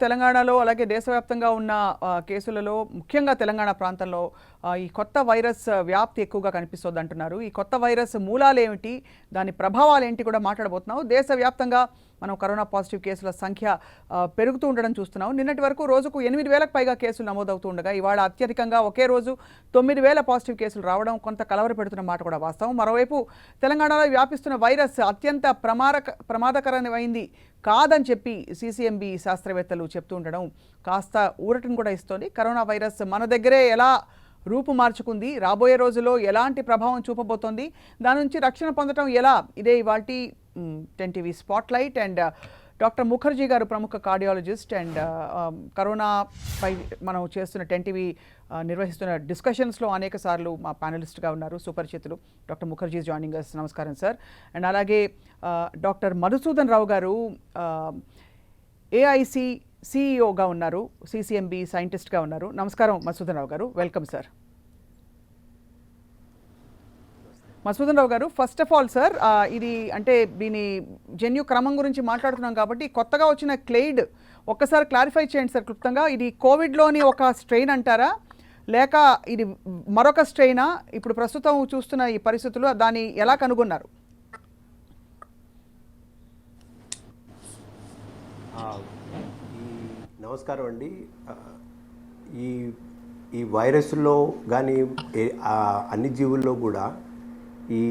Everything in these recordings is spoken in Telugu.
తెలంగాణలో అలాగే దేశవ్యాప్తంగా ఉన్న కేసులలో ముఖ్యంగా తెలంగాణ ప్రాంతంలో ఈ కొత్త వైరస్ వ్యాప్తి ఎక్కువగా కనిపిస్తోంది అంటున్నారు. ఈ కొత్త వైరస్ మూలాలు ఏమిటి, దాని ప్రభావాలు ఏంటి కూడా మాట్లాడబోతున్నాం. దేశవ్యాప్తంగా మనం కరోనా పాజిటివ్ కేసుల సంఖ్య పెరుగుతూ ఉండడం చూస్తున్నాం. నిన్నటి వరకు రోజుకు 8,000కు పైగా కేసులు నమోదవుతూ ఉండగా ఇవాళ అత్యధికంగా ఒకే రోజు 9,000 పాజిటివ్ కేసులు రావడం కొంత కలవరపెడుతున్న మాట కూడా వాస్తవం. మరోవైపు తెలంగాణలో వ్యాపిస్తున్న వైరస్ అత్యంత ప్రమాదకరమైంది కాదని చెప్పి సీసీఎంబీ శాస్త్రవేత్తలు చెప్తూ ఉండడం కాస్త ఊరటను కూడా ఇస్తోంది. కరోనా వైరస్ మన దగ్గరే ఎలా రూపు మార్చుకుంది, రాబోయే రోజుల్లో ఎలాంటి ప్రభావం చూపబోతోంది, దాని నుంచి రక్షణ పొందడం ఎలా, ఇదే ఇవాల్టి 10 TV spotlight. And doctor Mukherjee గారు ప్రముఖ కార్డియాలజిస్ట్ అండ్ కరోనాపై మనం చేస్తున్న 10 టీవీ నిర్వహిస్తున్న డిస్కషన్స్లో అనేక సార్లు మా ప్యానలిస్ట్గా ఉన్నారు, సుపరిచితులు. Doctor Mukherjee joining us. నమస్కారం సార్. అండ్ అలాగే డాక్టర్ మధుసూదన్ రావు గారు ఏఐసి సిఇఓగా ఉన్నారు, సిసిఎంబి సైంటిస్ట్గా ఉన్నారు. నమస్కారం మధుసూదన్ రావు గారు, వెల్కమ్ సార్. మధుసూదన్ రావు గారు, ఫస్ట్ ఆఫ్ ఆల్ సార్, ఇది అంటే దీని జన్యు క్రమం గురించి మాట్లాడుతున్నాం కాబట్టి కొత్తగా వచ్చిన క్లెయిడ్ ఒక్కసారి క్లారిఫై చేయండి సార్ క్లుప్తంగా. ఇది కోవిడ్లోని ఒక స్ట్రెయిన్ అంటారా, లేక ఇది మరొక స్ట్రెయినా? ఇప్పుడు ప్రస్తుతం చూస్తున్న ఈ పరిస్థితులు దాన్ని ఎలా కనుగొన్నారు? నమస్కారం అండి. ఈ ఈ వైరస్లో కానీ అన్ని జీవుల్లో కూడా ఈ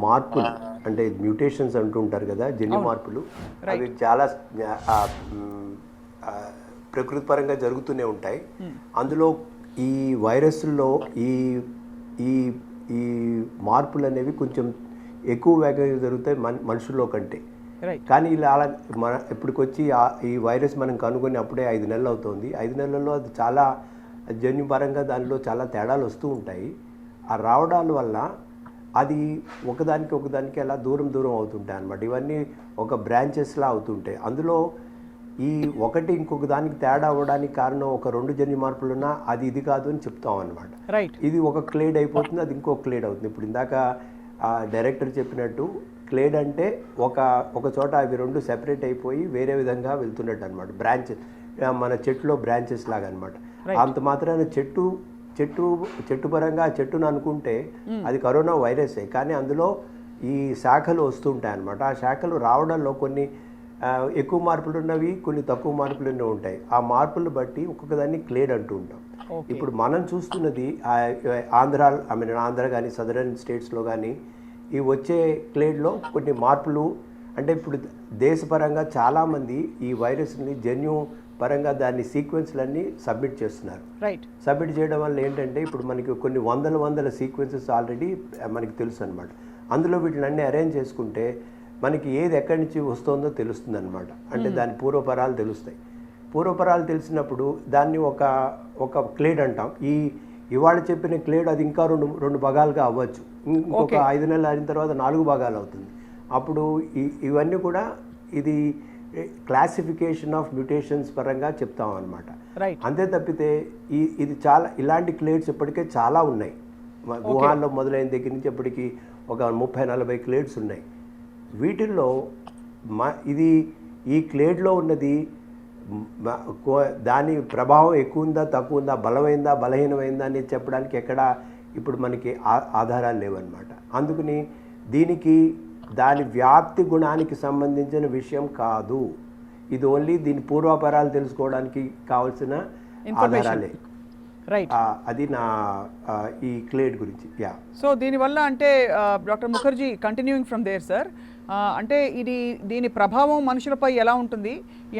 మార్పులు అంటే మ్యూటేషన్స్ అంటూ ఉంటారు కదా, జన్యు మార్పులు, అవి చాలా ప్రకృతి పరంగా జరుగుతూనే ఉంటాయి. అందులో ఈ వైరస్లో ఈ ఈ ఈ మార్పులు అనేవి కొంచెం ఎక్కువ వేగంగా జరుగుతాయి మనుషుల్లో కంటే. కానీ ఇలా ఇప్పటికొచ్చి ఈ వైరస్ మనం కనుగొని అప్పుడే 5 నెలలు అవుతుంది. 5 నెలల్లో అది చాలా జన్యుపరంగా దానిలో చాలా తేడాలు వస్తూ ఉంటాయి. ఆ రావడాల వల్ల అది ఒకదానికి అలా దూరం అవుతుంటాయి అన్నమాట. ఇవన్నీ ఒక బ్రాంచెస్లా అవుతుంటాయి. అందులో ఈ ఒకటి ఇంకొక దానికి తేడా అవ్వడానికి కారణం ఒక 2 జన్యు మార్పులున్నా అది ఇది కాదు అని చెప్తాం అనమాట. ఇది ఒక క్లేడ్ అయిపోతుంది, అది ఇంకొక క్లేడ్ అవుతుంది. ఇప్పుడు ఇందాక డైరెక్టర్ చెప్పినట్టు క్లేడ్ అంటే ఒక చోట అవి 2 సెపరేట్ అయిపోయి వేరే విధంగా వెళ్తున్నట్టు అనమాట. బ్రాంచెస్, మన చెట్టులో బ్రాంచెస్ లాగా అనమాట. అంత మాత్రాన చెట్టు పరంగా చెట్టును అనుకుంటే అది కరోనా వైరసే, కానీ అందులో ఈ శాఖలు వస్తుంటాయి అనమాట. ఆ శాఖలు రావడంలో కొన్ని ఎక్కువ మార్పులు ఉన్నవి, కొన్ని తక్కువ మార్పులు ఉంటాయి. ఆ మార్పులు బట్టి ఒక్కొక్క దాన్ని క్లేడ్ అంటూ ఉంటాం. ఇప్పుడు మనం చూస్తున్నది ఆంధ్ర కానీ సదరన్ స్టేట్స్లో కానీ ఈ వచ్చే క్లేడ్లో కొన్ని మార్పులు. అంటే ఇప్పుడు దేశపరంగా చాలామంది ఈ వైరస్ని జన్యు పరంగా దాన్ని సీక్వెన్స్లన్నీ సబ్మిట్ చేస్తున్నారు. సబ్మిట్ చేయడం వల్ల ఏంటంటే ఇప్పుడు మనకి కొన్ని వందల సీక్వెన్సెస్ ఆల్రెడీ మనకి తెలుసు అనమాట. అందులో వీటిని అన్నీ అరేంజ్ చేసుకుంటే మనకి ఏది ఎక్కడి నుంచి వస్తుందో తెలుస్తుంది అనమాట. అంటే దాని పూర్వపరాలు తెలుస్తాయి. పూర్వపరాలు తెలిసినప్పుడు దాన్ని ఒక క్లేడ్ అంటాం. ఇవాళ చెప్పిన క్లేడ్ అది ఇంకా రెండు భాగాలుగా అవ్వచ్చు. ఇంకొక 5 నెలలు అయిన తర్వాత 4 భాగాలు అవుతుంది. అప్పుడు ఇవన్నీ కూడా ఇది క్లాసిఫికేషన్ ఆఫ్ మ్యూటేషన్స్ పరంగా చెప్తాం అనమాట. అంతే తప్పితే ఇది చాలా ఇలాంటి క్లేడ్స్ ఇప్పటికే చాలా ఉన్నాయి. గుహాల్లో మొదలైన దగ్గర నుంచి ఇప్పటికీ ఒక 30-40 క్లేడ్స్ ఉన్నాయి. వీటిల్లో ఈ క్లేడ్లో ఉన్నది దాని ప్రభావం ఎక్కువ ఉందా తక్కువ ఉందా, బలమైందా బలహీనమైందా అని చెప్పడానికి ఎక్కడ ఇప్పుడు మనకి ఆధారాలు లేవన్నమాట. అందుకని దీనికి దాని వ్యాప్తి గుణానికి సంబంధించిన విషయం కాదు. ఇది ఓన్లీ దీని పూర్వాపరాలు తెలుసుకోవడానికి కావాల్సిన ఆధారాలే. అది నా ఈ క్లేడ్ గురించి. సో దీనివల్ల అంటే doctor Mukherjee, continuing from there sir, అంటే దీని ప్రభావం మనుషులపై ఎలా ఉంటుంది,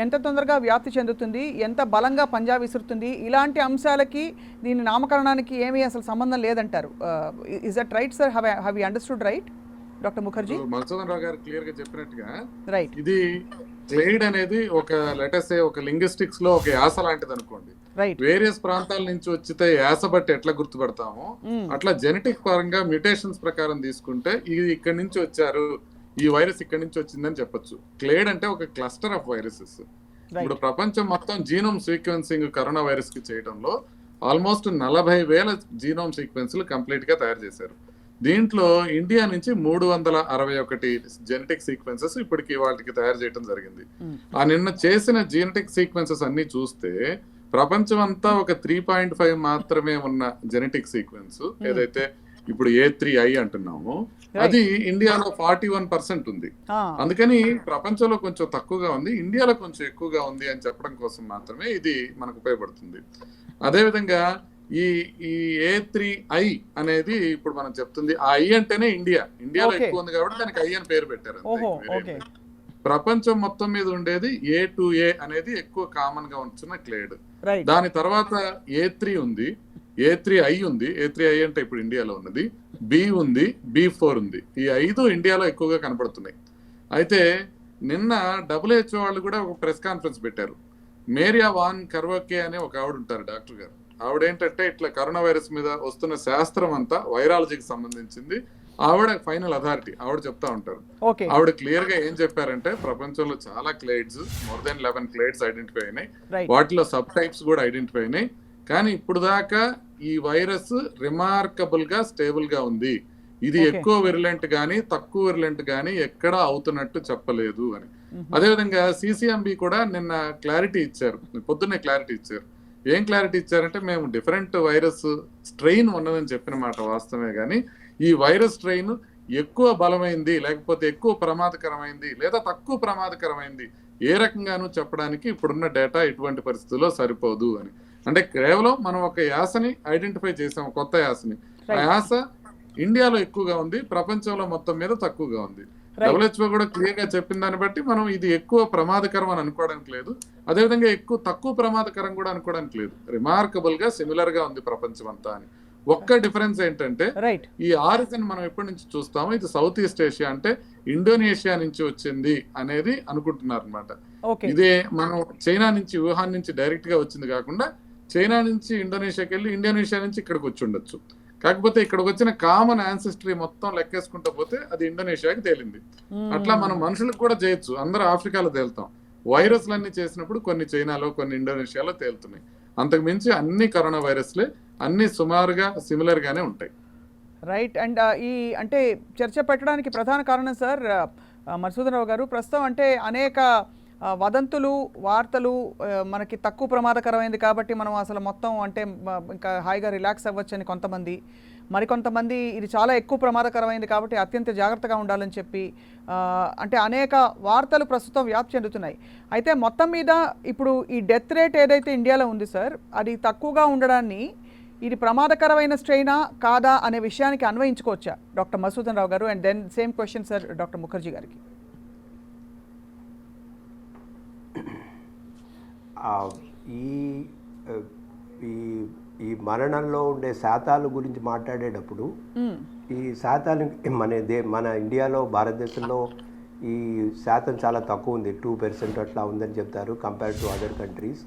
ఎంత తొందరగా వ్యాప్తి చెందుతుంది, ఎంత బలంగా పంజా విసురుతుంది, ఇలాంటి అంశాలకి దీని నామకరణానికి ఏమీ అసలు సంబంధం లేదంటారు. Is that right sir? Have you understood right doctor Mukherjee? Madhusudan Rao garu clear గా చెప్పినట్టుగా ఇది క్లేడ్ అనేది ఒక లెటర్సే ఒక లింగ్విస్టిక్స్ లో ఒక యాస లాంటిది అనుకోండి. వేరియస్ ప్రాంతాల నుంచి వచ్చితే యాస బట్టి ఎట్లా గుర్తుపడతామో అట్లా జెనెటిక్ పరంగా మ్యూటేషన్స్ ప్రకారం తీసుకుంటే ఇది ఇక్కడి నుంచి వచ్చారు, ఈ వైరస్ ఇక్కడి నుంచి వచ్చిందని చెప్పొచ్చు. క్లేడ్ అంటే ఒక క్లస్టర్ ఆఫ్ వైరసెస్. ఇప్పుడు ప్రపంచం మొత్తం జీనోమ్ సీక్వెన్సింగ్ కరోనా వైరస్ కి చేయడంలో ఆల్మోస్ట్ 40,000 జీనోమ్ సీక్వెన్స్లు కంప్లీట్ గా తయారు చేశారు. దీంట్లో ఇండియా నుంచి 361 జెనెటిక్ సీక్వెన్సెస్ ఇప్పటికి వాటికి తయారు చేయడం జరిగింది. ఆ నిన్న చేసిన జెనెటిక్ సీక్వెన్సెస్ అన్ని చూస్తే ప్రపంచం అంతా ఒక 3.5 మాత్రమే ఉన్న జెనెటిక్ సీక్వెన్స్ ఏదైతే ఇప్పుడు A3I అంటున్నామో అది ఇండియాలో 41% ఉంది. అందుకని ప్రపంచంలో కొంచెం తక్కువగా ఉంది, ఇండియాలో కొంచెం ఎక్కువగా ఉంది అని చెప్పడం కోసం మాత్రమే ఇది మనకు ఉపయోగపడుతుంది. అదేవిధంగా ఈ A3I అనేది ఇప్పుడు మనం చెప్తుంది, ఆ ఐ అంటేనే ఇండియాలో ఎక్కువ ఉంది కాబట్టి దానికి ఐ అని పేరు పెట్టారు. ప్రపంచం మొత్తం మీద ఉండేది A2A అనేది ఎక్కువ కామన్ గా ఉంటున్న క్లేడ్. దాని తర్వాత A3 ఉంది, A3I ఉంది, A3I అంటే ఇప్పుడు ఇండియాలో ఉన్నది, B ఉంది, B4 ఉంది. ఈ 5 ఇండియాలో ఎక్కువగా కనపడుతున్నాయి. అయితే నిన్న WHO వాళ్ళు కూడా ఒక ప్రెస్ కాన్ఫరెన్స్ పెట్టారు. మేరియా వాన్ కర్వకే అనే ఒక ఆవిడ ఉంటారు, డాక్టర్ గారు. ఆవిడేంటంటే ఇట్లా కరోనా వైరస్ మీద వస్తున్న శాస్త్రం అంతా వైరాలజీకి సంబంధించింది. ఆవిడ ఫైనల్ అథారిటీ, ఆవిడ చెప్తా ఉంటారు. ఆవిడ క్లియర్ గా ఏం చెప్పారంటే ప్రపంచంలో చాలా క్లేడ్స్, మోర్ దెన్ 11 క్లేడ్స్ ఐడెంటిఫై అయినాయి, వాటిలో సబ్ టైప్స్ కూడా ఐడెంటిఫై అయినాయి. కానీ ఇప్పుడు దాకా ఈ వైరస్ రిమార్కబుల్ గా స్టేబుల్ గా ఉంది, ఇది ఎక్కువ విరులెంట్ గానీ తక్కువ విరులెంట్ గానీ ఎక్కడా అవుతున్నట్టు చెప్పలేదు అని. అదేవిధంగా CCMB కూడా నిన్న క్లారిటీ ఇచ్చారు, పొద్దున్నే క్లారిటీ ఇచ్చారు. ఏం క్లారిటీ ఇచ్చారంటే మేము డిఫరెంట్ వైరస్ స్ట్రెయిన్ ఉన్నదని చెప్పిన మాట వాస్తవమే, కానీ ఈ వైరస్ స్ట్రెయిన్ ఎక్కువ బలమైంది లేకపోతే ఎక్కువ ప్రమాదకరమైంది లేదా తక్కువ ప్రమాదకరమైంది ఏ రకంగానూ చెప్పడానికి ఇప్పుడున్న డేటా ఎటువంటి పరిస్థితుల్లో సరిపోదు అని. అంటే కేవలం మనం ఒక యాసని ఐడెంటిఫై చేసాం, కొత్త యాసని. ఆ యాస ఇండియాలో ఎక్కువగా ఉంది, ప్రపంచంలో మొత్తం మీద తక్కువగా ఉంది. WHO కూడా క్లియర్ గా చెప్పిన దాన్ని బట్టి మనం ఇది ఎక్కువ ప్రమాదకరం అని అనుకోవడానికి లేదు, అదేవిధంగా తక్కువ ప్రమాదకరం కూడా అనుకోవడానికి లేదు. రిమార్కబుల్ గా సిమిలర్ గా ఉంది ప్రపంచం అంతా అని. ఒక్క డిఫరెన్స్ ఏంటంటే ఈ ఆరిజిన్ మనం ఎప్పటి నుంచి చూస్తామో ఇది సౌత్ ఈస్ట్ ఏషియా అంటే ఇండోనేషియా నుంచి వచ్చింది అనేది అనుకుంటున్నారు అనమాట. ఇదే మనం చైనా నుంచి, వుహాన్ నుంచి డైరెక్ట్ గా వచ్చింది కాకుండా చైనా నుంచి ఇండోనేషియాకి వెళ్ళి ఇండోనేషియా నుంచి ఇక్కడికి వచ్చి ఉండొచ్చు. కాకపోతే ఇక్కడికి వచ్చిన కామన్ యాన్సిస్టరీ మొత్తం లెక్కేసుకుంటా పోతే అది ఇండోనేషియాకి తేలింది. అట్లా మనం మనుషులకు కూడా చేయొచ్చు, అందరూ ఆఫ్రికాలో తేలుతాం. వైరస్లన్నీ చేసినప్పుడు కొన్ని చైనాలో కొన్ని ఇండోనేషియాలో తేలుతున్నాయి. అంతకు మించి అన్ని కరోనా వైరస్లే అన్ని సుమారుగా సిమిలర్ గానే ఉంటాయి. రైట్. అండ్ ఈ అంటే చర్చ పెట్టడానికి ప్రధాన కారణం సార్ మధుసూదన్ రావు గారు, ప్రస్తుతం అంటే అనేక వదంతులు, వార్తలు మనకి తక్కువ ప్రమాదకరమైంది కాబట్టి మనం అసలు మొత్తం అంటే ఇంకా హాయిగా రిలాక్స్ అవ్వచ్చని కొంతమంది, మరికొంతమంది ఇది చాలా ఎక్కువ ప్రమాదకరమైంది కాబట్టి అత్యంత జాగ్రత్తగా ఉండాలని చెప్పి అంటే అనేక వార్తలు ప్రస్తుతం వ్యాప్తి చెందుతున్నాయి. అయితే మొత్తం మీద ఇప్పుడు ఈ డెత్ రేట్ ఏదైతే ఇండియాలో ఉంది సార్, అది తక్కువగా ఉండడాన్ని ఇది ప్రమాదకరమైన స్ట్రెయినా కాదా అనే విషయానికి అన్వయించుకోవచ్చా డాక్టర్ మధుసూదన్ రావు గారు? And then same question sir doctor Mukherjee గారికి. ఈ మరణంలో ఉండే శాతాల గురించి మాట్లాడేటప్పుడు ఈ శాతాలు మన ఇండియాలో, భారతదేశంలో ఈ శాతం చాలా తక్కువ ఉంది, 2% అట్లా ఉందని చెప్తారు కంపేర్ టు అదర్ కంట్రీస్.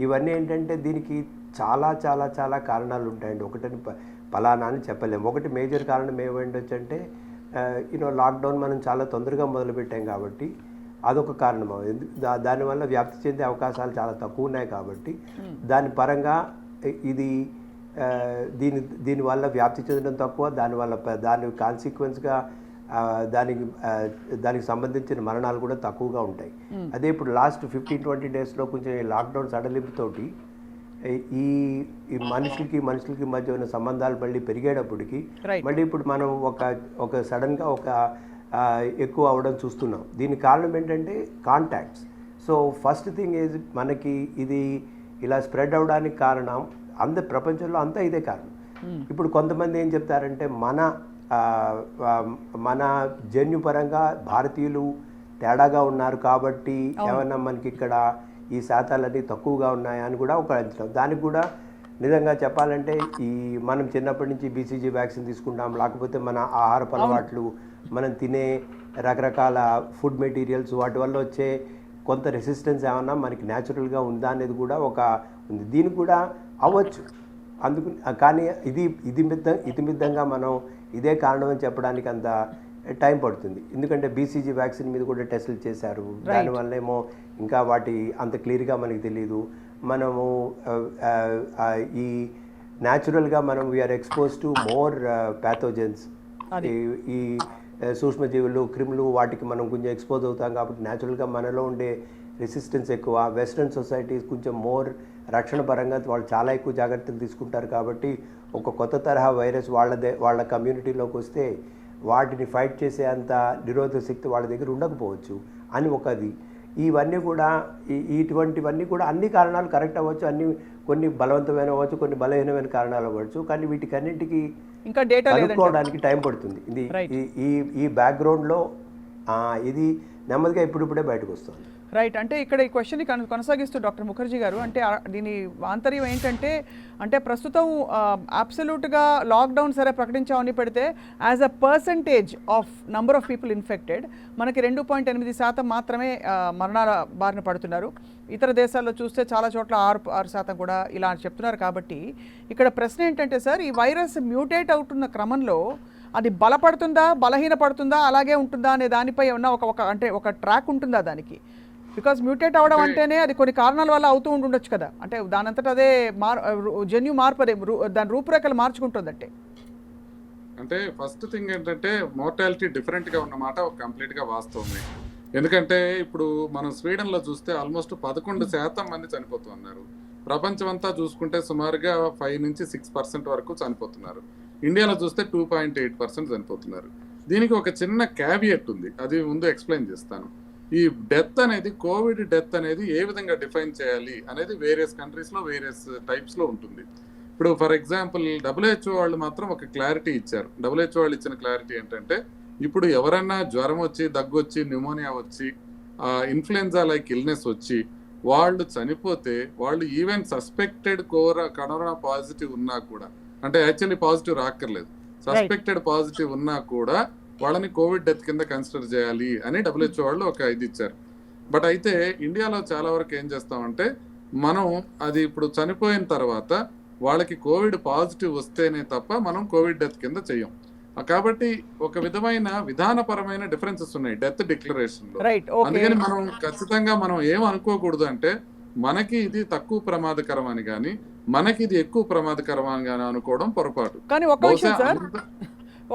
ఇవన్నీ ఏంటంటే దీనికి చాలా చాలా చాలా కారణాలు ఉంటాయండి. ఒకటని ఫలానా అని చెప్పలేము. ఒకటి మేజర్ కారణం ఏమైండొచ్చు అంటే లాక్డౌన్ మనం చాలా తొందరగా మొదలుపెట్టాం కాబట్టి అదొక కారణం. దానివల్ల వ్యాప్తి చెందే అవకాశాలు చాలా తక్కువ ఉన్నాయి కాబట్టి దాని పరంగా ఇది దీనివల్ల వ్యాప్తి చెందడం తక్కువ, దాని కాన్సిక్వెన్స్గా దానికి సంబంధించిన మరణాలు కూడా తక్కువగా ఉంటాయి. అదే ఇప్పుడు లాస్ట్ 15-20 డేస్లో కొంచెం లాక్డౌన్ సడలింపుతోటి ఈ మనుషులకి మధ్య ఉన్న సంబంధాలు మళ్ళీ పెరిగేటప్పటికి మళ్ళీ ఇప్పుడు మనం ఒక సడన్గా ఎక్కువ అవ్వడం చూస్తున్నాం. దీనికి కారణం ఏంటంటే contacts. So first thing is మనకి ఇది ఇలా స్ప్రెడ్ అవ్వడానికి కారణం ప్రపంచంలో అంతా ఇదే కారణం. ఇప్పుడు కొంతమంది ఏం చెప్తారంటే మన జన్యుపరంగా భారతీయులు తేడాగా ఉన్నారు కాబట్టి ఏమన్నా మనకి ఇక్కడ ఈ శాతాలన్నీ తక్కువగా ఉన్నాయా అని కూడా ఒక అంచనా. దానికి కూడా నిజంగా చెప్పాలంటే మనం చిన్నప్పటి నుంచి BCG వ్యాక్సిన్ తీసుకుంటాం, లేకపోతే మన ఆహారపు అలవాట్లు, మనం తినే రకరకాల ఫుడ్ మెటీరియల్స్, వాటి వల్ల వచ్చే కొంత రెసిస్టెన్స్ ఏమన్నా మనకి న్యాచురల్గా ఉందా అనేది కూడా ఉంది. దీనికి కూడా అవ్వచ్చు. కానీ ఇతిమిద్దంగా మనం ఇదే కారణం అని చెప్పడానికి అంత టైం పడుతుంది. ఎందుకంటే BCG వ్యాక్సిన్ మీద కూడా టెస్టులు చేశారు, దానివల్ల ఏమో ఇంకా వాటి అంత క్లియర్గా మనకి తెలియదు. మనము ఈ న్యాచురల్గా we are expose to more pathogens ఈ సూక్ష్మజీవులు, క్రిములు వాటికి మనం కొంచెం ఎక్స్పోజ్ అవుతాం కాబట్టి న్యాచురల్గా మనలో ఉండే రెసిస్టెన్స్ ఎక్కువ. వెస్ట్రన్ సొసైటీస్ కొంచెం మోర్ రక్షణ పరంగా వాళ్ళు చాలా ఎక్కువ జాగ్రత్తలు తీసుకుంటారు కాబట్టి ఒక కొత్త తరహా వైరస్ వాళ్ళ కమ్యూనిటీలోకి వస్తే వాటిని ఫైట్ చేసే అంత నిరోధక శక్తి వాళ్ళ దగ్గర ఉండకపోవచ్చు అని ఒకది. ఇవన్నీ కూడా ఇటువంటివన్నీ కూడా అన్ని కారణాలు కరెక్ట్ అవ్వచ్చు, కొన్ని బలవంతమైన అవ్వచ్చు, కొన్ని బలహీనమైన కారణాలు అవ్వచ్చు. కానీ వీటికన్నింటికి ఇంకా డేటా కనుక్కోవడానికి టైం పడుతుంది. ఈ బ్యాక్గ్రౌండ్లో ఇది నెమ్మదిగా ఇప్పుడిప్పుడే బయటకు వస్తుంది. రైట్. అంటే ఇక్కడ ఈ క్వశ్చన్ని కొనసాగిస్తూ డాక్టర్ ముఖర్జీ గారు, అంటే దీని ఆంతర్యం ఏంటంటే, అంటే ప్రస్తుతం అబ్సల్యూట్గా లాక్డౌన్ సరే ప్రకటించామని పెడితే as a percentage of number of people infected మనకి 2.8% మాత్రమే మరణాల బారిన పడుతున్నారు. ఇతర దేశాల్లో చూస్తే చాలా చోట్ల 6% కూడా ఇలా చెప్తున్నారు. కాబట్టి ఇక్కడ ప్రశ్న ఏంటంటే సార్, ఈ వైరస్ మ్యూటేట్ అవుతున్న క్రమంలో అది బలపడుతుందా, బలహీనపడుతుందా, అలాగే ఉంటుందా అనే దానిపై ఉన్న ఒక ట్రాక్ ఉంటుందా దానికి? బికాజ్ మ్యూటేట్ అవడం అంటేనే అది కొన్ని కారణాల వల్ల అవుతూ ఉండొచ్చు కదా, అంటే దానంతట అదే జన్యు మార్పు, అదే దాని రూపురేఖలు మార్చుకుంటుందంటే. అంటే ఫస్ట్ థింగ్ ఏంటంటే మోర్టాలిటీ డిఫరెంట్గా ఉన్నమాట కంప్లీట్గా వాస్తవమే. ఎందుకంటే ఇప్పుడు మనం స్వీడన్లో చూస్తే ఆల్మోస్ట్ 11% మంది చనిపోతున్నారు. ప్రపంచం అంతా చూసుకుంటే సుమారుగా 5 నుంచి 6% వరకు చనిపోతున్నారు. ఇండియాలో చూస్తే 2.8% చనిపోతున్నారు. దీనికి ఒక చిన్న క్యావియట్ ఉంది, అది ముందు ఎక్స్ప్లెయిన్ చేస్తాను. ఈ డెత్ అనేది, కోవిడ్ డెత్ అనేది ఏ విధంగా డిఫైన్ చేయాలి అనేది వేరియస్ కంట్రీస్లో వేరియస్ టైప్స్లో ఉంటుంది. ఇప్పుడు ఫర్ ఎగ్జాంపుల్ WHO వాళ్ళు మాత్రం ఒక క్లారిటీ ఇచ్చారు. WHO వాళ్ళు ఇచ్చిన క్లారిటీ ఏంటంటే, ఇప్పుడు ఎవరన్నా జ్వరం వచ్చి, దగ్గు వచ్చి, న్యూమోనియా వచ్చి, ఇన్ఫ్లుయెన్జా లైక్ ఇల్నెస్ వచ్చి వాళ్ళు చనిపోతే, వాళ్ళు ఈవెన్ సస్పెక్టెడ్ కరోనా పాజిటివ్ ఉన్నా కూడా, అంటే యాక్చువల్లీ పాజిటివ్ రాక్కర్లేదు, సస్పెక్టెడ్ పాజిటివ్ ఉన్నా కూడా వాళ్ళని కోవిడ్ డెత్ కింద కన్సిడర్ చేయాలి అని WHO వాళ్ళు ఒక ఇది ఇచ్చారు. బట్ అయితే ఇండియాలో చాలా వరకు ఏం చేస్తామంటే, మనం అది ఇప్పుడు చనిపోయిన తర్వాత వాళ్ళకి కోవిడ్ పాజిటివ్ వస్తేనే తప్ప మనం కోవిడ్ డెత్ కింద చెయ్యం. కాబట్టి ఒక విధమైన విధానపరమైన డిఫరెన్సెస్ ఉన్నాయి డెత్ డిక్లరేషన్ లో. అందుకని మనం ఖచ్చితంగా మనం ఏం అనుకోకూడదు అంటే, మనకి ఇది తక్కువ ప్రమాదకరం అని కానీ, మనకి ఇది ఎక్కువ ప్రమాదకరం అని కానీ అనుకోవడం పొరపాటు. కానీ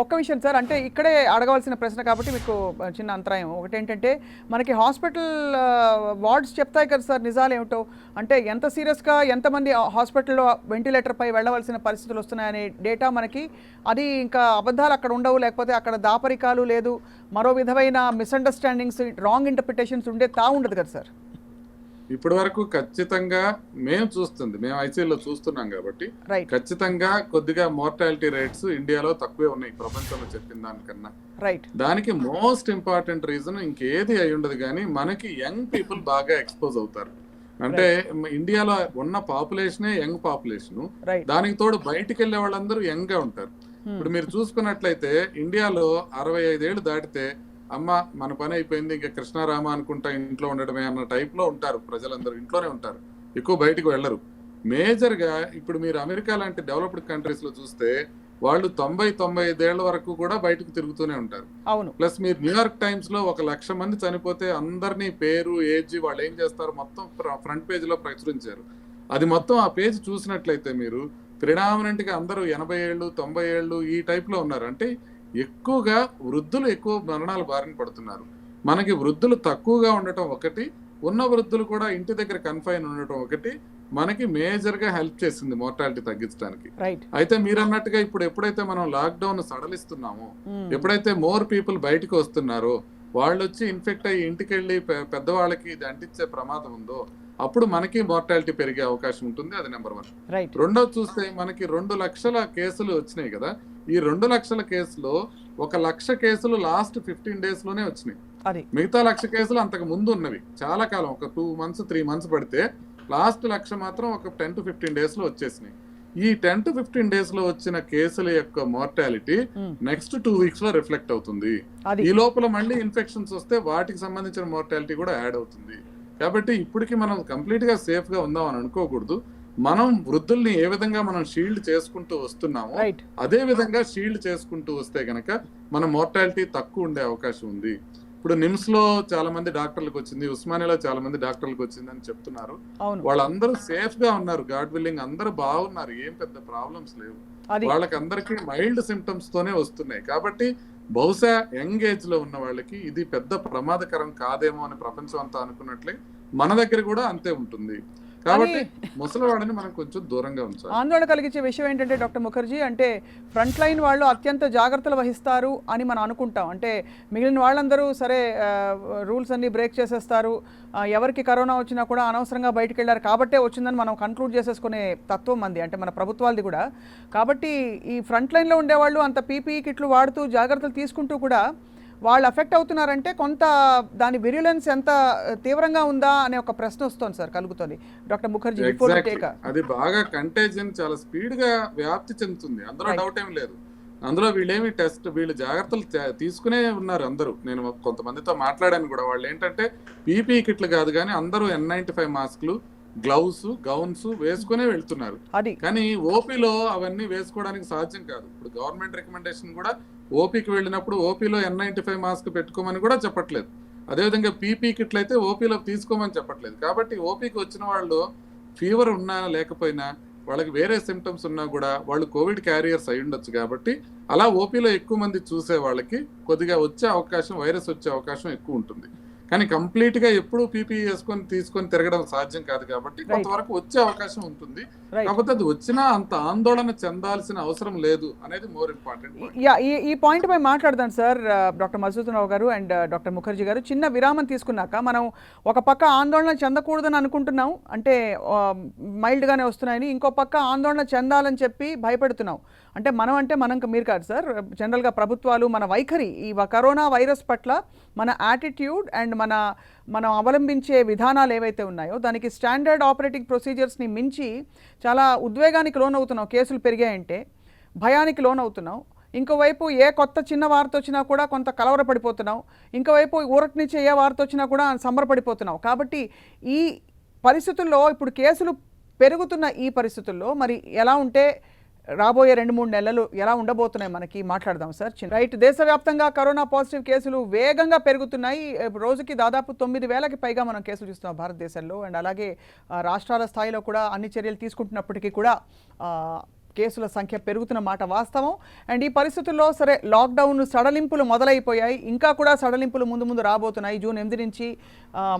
ఒక్క విషయం సార్, అంటే ఇక్కడే అడగవలసిన ప్రశ్న కాబట్టి మీకు చిన్న అంతరాయం ఒకటి ఏంటంటే, మనకి హాస్పిటల్ వార్డ్స్ చెప్తాయి కదా సార్ నిజాలు ఏమిటో, అంటే ఎంత సీరియస్గా ఎంతమంది హాస్పిటల్లో వెంటిలేటర్పై వెళ్ళవలసిన పరిస్థితులు వస్తున్నాయనే డేటా మనకి, అది ఇంకా అబద్ధాలు అక్కడ ఉండవు, లేకపోతే అక్కడ దాపరికాలు లేదు, మరో విధమైన మిస్అండర్స్టాండింగ్స్, రాంగ్ ఇంటర్ప్రిటేషన్స్ ఉండే ఉండదు కదా సార్. ఇప్పటి వరకు ఖచ్చితంగా మేము ఐసీయూలో చూస్తున్నాం కాబట్టి ఖచ్చితంగా కొద్దిగా మోర్టాలిటీ రేట్స్ ఇండియాలో తక్కువే ఉన్నాయి ప్రపంచంలో చెప్పిన దానికన్నా. దానికి మోస్ట్ ఇంపార్టెంట్ రీజన్ ఇంకేది అయి ఉండదు కానీ, మనకి యంగ్ పీపుల్ బాగా ఎక్స్పోజ్ అవుతారు. అంటే ఇండియాలో ఉన్న పాపులేషనే యంగ్ పాపులేషన్, దానికి తోడు బయటికి వెళ్ళే వాళ్ళందరూ యంగ్ గా ఉంటారు. ఇప్పుడు మీరు చూసుకున్నట్లయితే ఇండియాలో 65 ఏళ్ళు దాటితే అమ్మ మన పని అయిపోయింది, ఇంకా కృష్ణారామ అనుకుంటా ఇంట్లో ఉండడమే అన్న టైప్ లో ఉంటారు. ప్రజలందరూ ఇంట్లోనే ఉంటారు, ఎక్కువ బయటకు వెళ్ళరు. మేజర్ గా ఇప్పుడు మీరు అమెరికా లాంటి డెవలప్డ్ కంట్రీస్ లో చూస్తే వాళ్ళు 90-95 ఏళ్ల వరకు కూడా బయటకు తిరుగుతూనే ఉంటారు. ప్లస్ మీరు న్యూయార్క్ టైమ్స్ లో 1,00,000 మంది చనిపోతే అందరినీ పేరు, ఏజ్, వాళ్ళు ఏం చేస్తారు మొత్తం ఫ్రంట్ పేజ్ లో ప్రచురించారు. అది మొత్తం ఆ పేజ్ చూసినట్లయితే మీరు ప్రిడామినెంట్ గా అందరూ 80 ఏళ్ళు 90 ఏళ్ళు ఈ టైప్ లో ఉన్నారు. అంటే ఎక్కువగా వృద్ధులు ఎక్కువ మరణాల బారిన పడుతున్నారు. మనకి వృద్ధులు తక్కువగా ఉండటం ఒకటి, ఉన్న వృద్ధులు కూడా ఇంటి దగ్గర కన్ఫైన్ ఉండటం ఒకటి మనకి మేజర్ గా హెల్ప్ చేసింది మోర్టాలిటీ తగ్గించడానికి. అయితే మీరు అన్నట్టుగా ఇప్పుడు ఎప్పుడైతే మనం లాక్డౌన్ సడలిస్తున్నామో, ఎప్పుడైతే మోర్ పీపుల్ బయటకు వస్తున్నారో, వాళ్ళు వచ్చి ఇన్ఫెక్ట్ అయ్యి ఇంటికి వెళ్ళి పెద్దవాళ్ళకి ఇది అంటించే ప్రమాదం ఉందో, అప్పుడు మనకి మోర్టాలిటీ పెరిగే అవకాశం ఉంటుంది. అది నెంబర్ 1. రెండోది చూస్తే మనకి 2 లక్షల కేసులు వచ్చినాయి కదా. ఈ 2 లక్షల కేసులో 1 లక్ష కేసులు లాస్ట్ 15 days లోనే వచ్చినాయి. మిగతా 1,00,000 కేసులు అంతకు ముందు ఉన్నవి చాలా కాలం, ఒక 2 months 3 months పడితే లాస్ట్ 1,00,000 మాత్రం ఒక 10 to 15 days లో వచ్చేసినాయి. ఈ 10 to 15 days లో వచ్చిన కేసుల యొక్క మోర్టాలిటీ నెక్స్ట్ 2 weeks లో రిఫ్లెక్ట్ అవుతుంది. ఈ లోపల మళ్ళీ ఇన్ఫెక్షన్స్ వస్తే వాటికి సంబంధించిన మోర్టాలిటీ కూడా యాడ్ అవుతుంది. కాబట్టి ఇప్పటికి మనం కంప్లీట్ గా సేఫ్ గా ఉందాం అని అనుకోకూడదు. మనం వృద్ధుల్ని ఏ విధంగా మనం షీల్డ్ చేసుకుంటూ వస్తున్నామో అదే విధంగా షీల్డ్ చేసుకుంటూ వస్తే గనక మన మోర్టాలిటీ తక్కువ ఉండే అవకాశం ఉంది. ఇప్పుడు నిమ్స్ లో చాలా మంది డాక్టర్లకు వచ్చింది, ఉస్మానియాలో చాలా మంది డాక్టర్లకు వచ్చింది అని చెప్తున్నారు. వాళ్ళందరూ సేఫ్ గా ఉన్నారు, గాడ్ విల్లింగ్ అందరూ బాగున్నారు, ఏం పెద్ద ప్రాబ్లమ్స్ లేవు. వాళ్ళకి అందరికీ మైల్డ్ సిమ్టమ్స్ తోనే వస్తున్నాయి. కాబట్టి బహుశా యంగ్ ఏజ్ లో ఉన్న వాళ్ళకి ఇది పెద్ద ప్రమాదకరం కాదేమో అని ప్రపంచం అంతా అనుకున్నట్లే మన దగ్గర కూడా అంతే ఉంటుంది. కాబట్టి ముసలివాడిని మనం కొంచెం దూరంగా ఉంచాలి. ఆందోళన కలిగించే విషయం ఏంటంటే డాక్టర్ ముఖర్జీ, అంటే ఫ్రంట్ లైన్ వాళ్ళు అత్యంత జాగ్రత్తలు వహిస్తారు అని మనం అనుకుంటాం. అంటే మిగిలిన వాళ్ళందరూ సరే రూల్స్ అన్ని బ్రేక్ చేసేస్తారు, ఎవరికి కరోనా వచ్చినా కూడా అనవసరంగా బయటకు వెళ్ళారు కాబట్టే వచ్చిందని మనం కన్క్లూడ్ చేసేసుకునే తత్వం మంది, అంటే మన ప్రభుత్వాలది కూడా. కాబట్టి ఈ ఫ్రంట్ లైన్లో ఉండేవాళ్ళు అంత పీపీఈ కిట్లు వాడుతూ జాగ్రత్తలు తీసుకుంటూ కూడా వాళ్ళు అఫెక్ట్ అవుతున్నారంటే కొంత దాని విరులెన్స్ ఎంత తీవ్రంగా ఉందా అనే ఒక ప్రశ్న వస్తుంది సార్, కలుగుతుంది. డాక్టర్ ముఖర్జీ, అది బాగా కంటేజియన్ చాలా స్పీడ్ గా వ్యాప్తి చెందుతుంది, అందులో డౌట్ ఏం లేదు. అందులో వీళ్ళు జాగ్రత్తలు తీసుకునే ఉన్నారు అందరూ. నేను కొంతమందితో మాట్లాడాను కూడా, వాళ్ళు ఏంటంటే పీపీఈ కిట్లు కాదు కానీ అందరూ N95 మాస్కులు, గ్లౌస్, గౌన్స్ వేసుకునే వెళ్తున్నారు. కానీ ఓపీలో అవన్నీ వేసుకోవడానికి సాధ్యం కాదు. ఇప్పుడు గవర్నమెంట్ రికమెండేషన్ కూడా ఓపీకి వెళ్ళినప్పుడు ఓపీలో N95 మాస్క్ పెట్టుకోమని కూడా చెప్పట్లేదు. అదేవిధంగా పీపీ కిట్లు అయితే ఓపీలో తీసుకోమని చెప్పట్లేదు. కాబట్టి ఓపీకి వచ్చిన వాళ్ళు ఫీవర్ ఉన్నా లేకపోయినా, వాళ్ళకి వేరే సిమ్టమ్స్ ఉన్నా కూడా వాళ్ళు కోవిడ్ క్యారియర్స్ అయి ఉండొచ్చు. కాబట్టి అలా ఓపీలో ఎక్కువ మంది చూసే వాళ్ళకి కొద్దిగా వైరస్ వచ్చే అవకాశం ఎక్కువ ఉంటుంది. కానీ కంప్లీట్ గా ఎప్పుడు పీపీఈ తీసుకొని తిరగడం సాధ్యం కాదు. కాబట్టి కొంతవరకు వచ్చే అవకాశం ఉంటుంది. కాకపోతే అది వచ్చినా అంత ఆందోళన చెందాల్సిన అవసరం లేదు అనేది మోర్ ఇంపార్టెంట్. ఈ పాయింట్ పై మాట్లాడదాం సార్ డాక్టర్ మధుసూదన్ రావు గారు అండ్ డాక్టర్ ముఖర్జీ గారు. చిన్న విరామం తీసుకున్నాక మనం ఒక పక్క ఆందోళన చెందకూడదని అనుకుంటున్నాం, అంటే మైల్డ్ గానే వస్తున్నాయని, ఇంకో పక్క ఆందోళన చెందాలని చెప్పి భయపెడుతున్నాం. అంటే మనం మీరు కాదు సార్, జనరల్గా ప్రభుత్వాలు మన వైఖరి ఈ కరోనా వైరస్ పట్ల మన యాటిట్యూడ్ అండ్ మనం అవలంబించే విధానాలు ఏవైతే ఉన్నాయో దానికి స్టాండర్డ్ ఆపరేటింగ్ ప్రొసీజర్స్ని మించి చాలా ఉద్వేగానికి లోనవుతున్నాం. కేసులు పెరిగాయంటే భయానికి లోనవుతున్నాం. ఇంకోవైపు ఏ కొత్త చిన్న వార్త వచ్చినా కూడా కొంత కలవరపడిపోతున్నాం. ఇంకోవైపు ఊరటి నుంచి ఏ వార్త వచ్చినా కూడా సంబరపడిపోతున్నాం. కాబట్టి ఈ పరిస్థితుల్లో ఇప్పుడు కేసులు పెరుగుతున్న ఈ పరిస్థితుల్లో మరి ఎలా ఉంటే రాబోయే 2-3 నెలలు ఎలా ఉండబోతున్నాయి మనకి మాట్లాడదాం సార్. రైట్, దేశవ్యాప్తంగా కరోనా పాజిటివ్ కేసులు వేగంగా పెరుగుతున్నాయి. రోజుకి దాదాపు 9,000కి పైగా మనం కేసులు చూస్తున్నాం భారతదేశంలో. అండ్ అలాగే రాష్ట్రాల స్థాయిలో కూడా అన్ని చర్యలు తీసుకుంటున్నప్పటికీ కూడా కేసుల సంఖ్య పెరుగుతున్న మాట వాస్తవం. అండ్ ఈ పరిస్థితుల్లో సరే లాక్డౌన్ సడలింపులు మొదలైపోయాయి, ఇంకా కూడా సడలింపులు ముందు రాబోతున్నాయి. జూన్ 8 నుంచి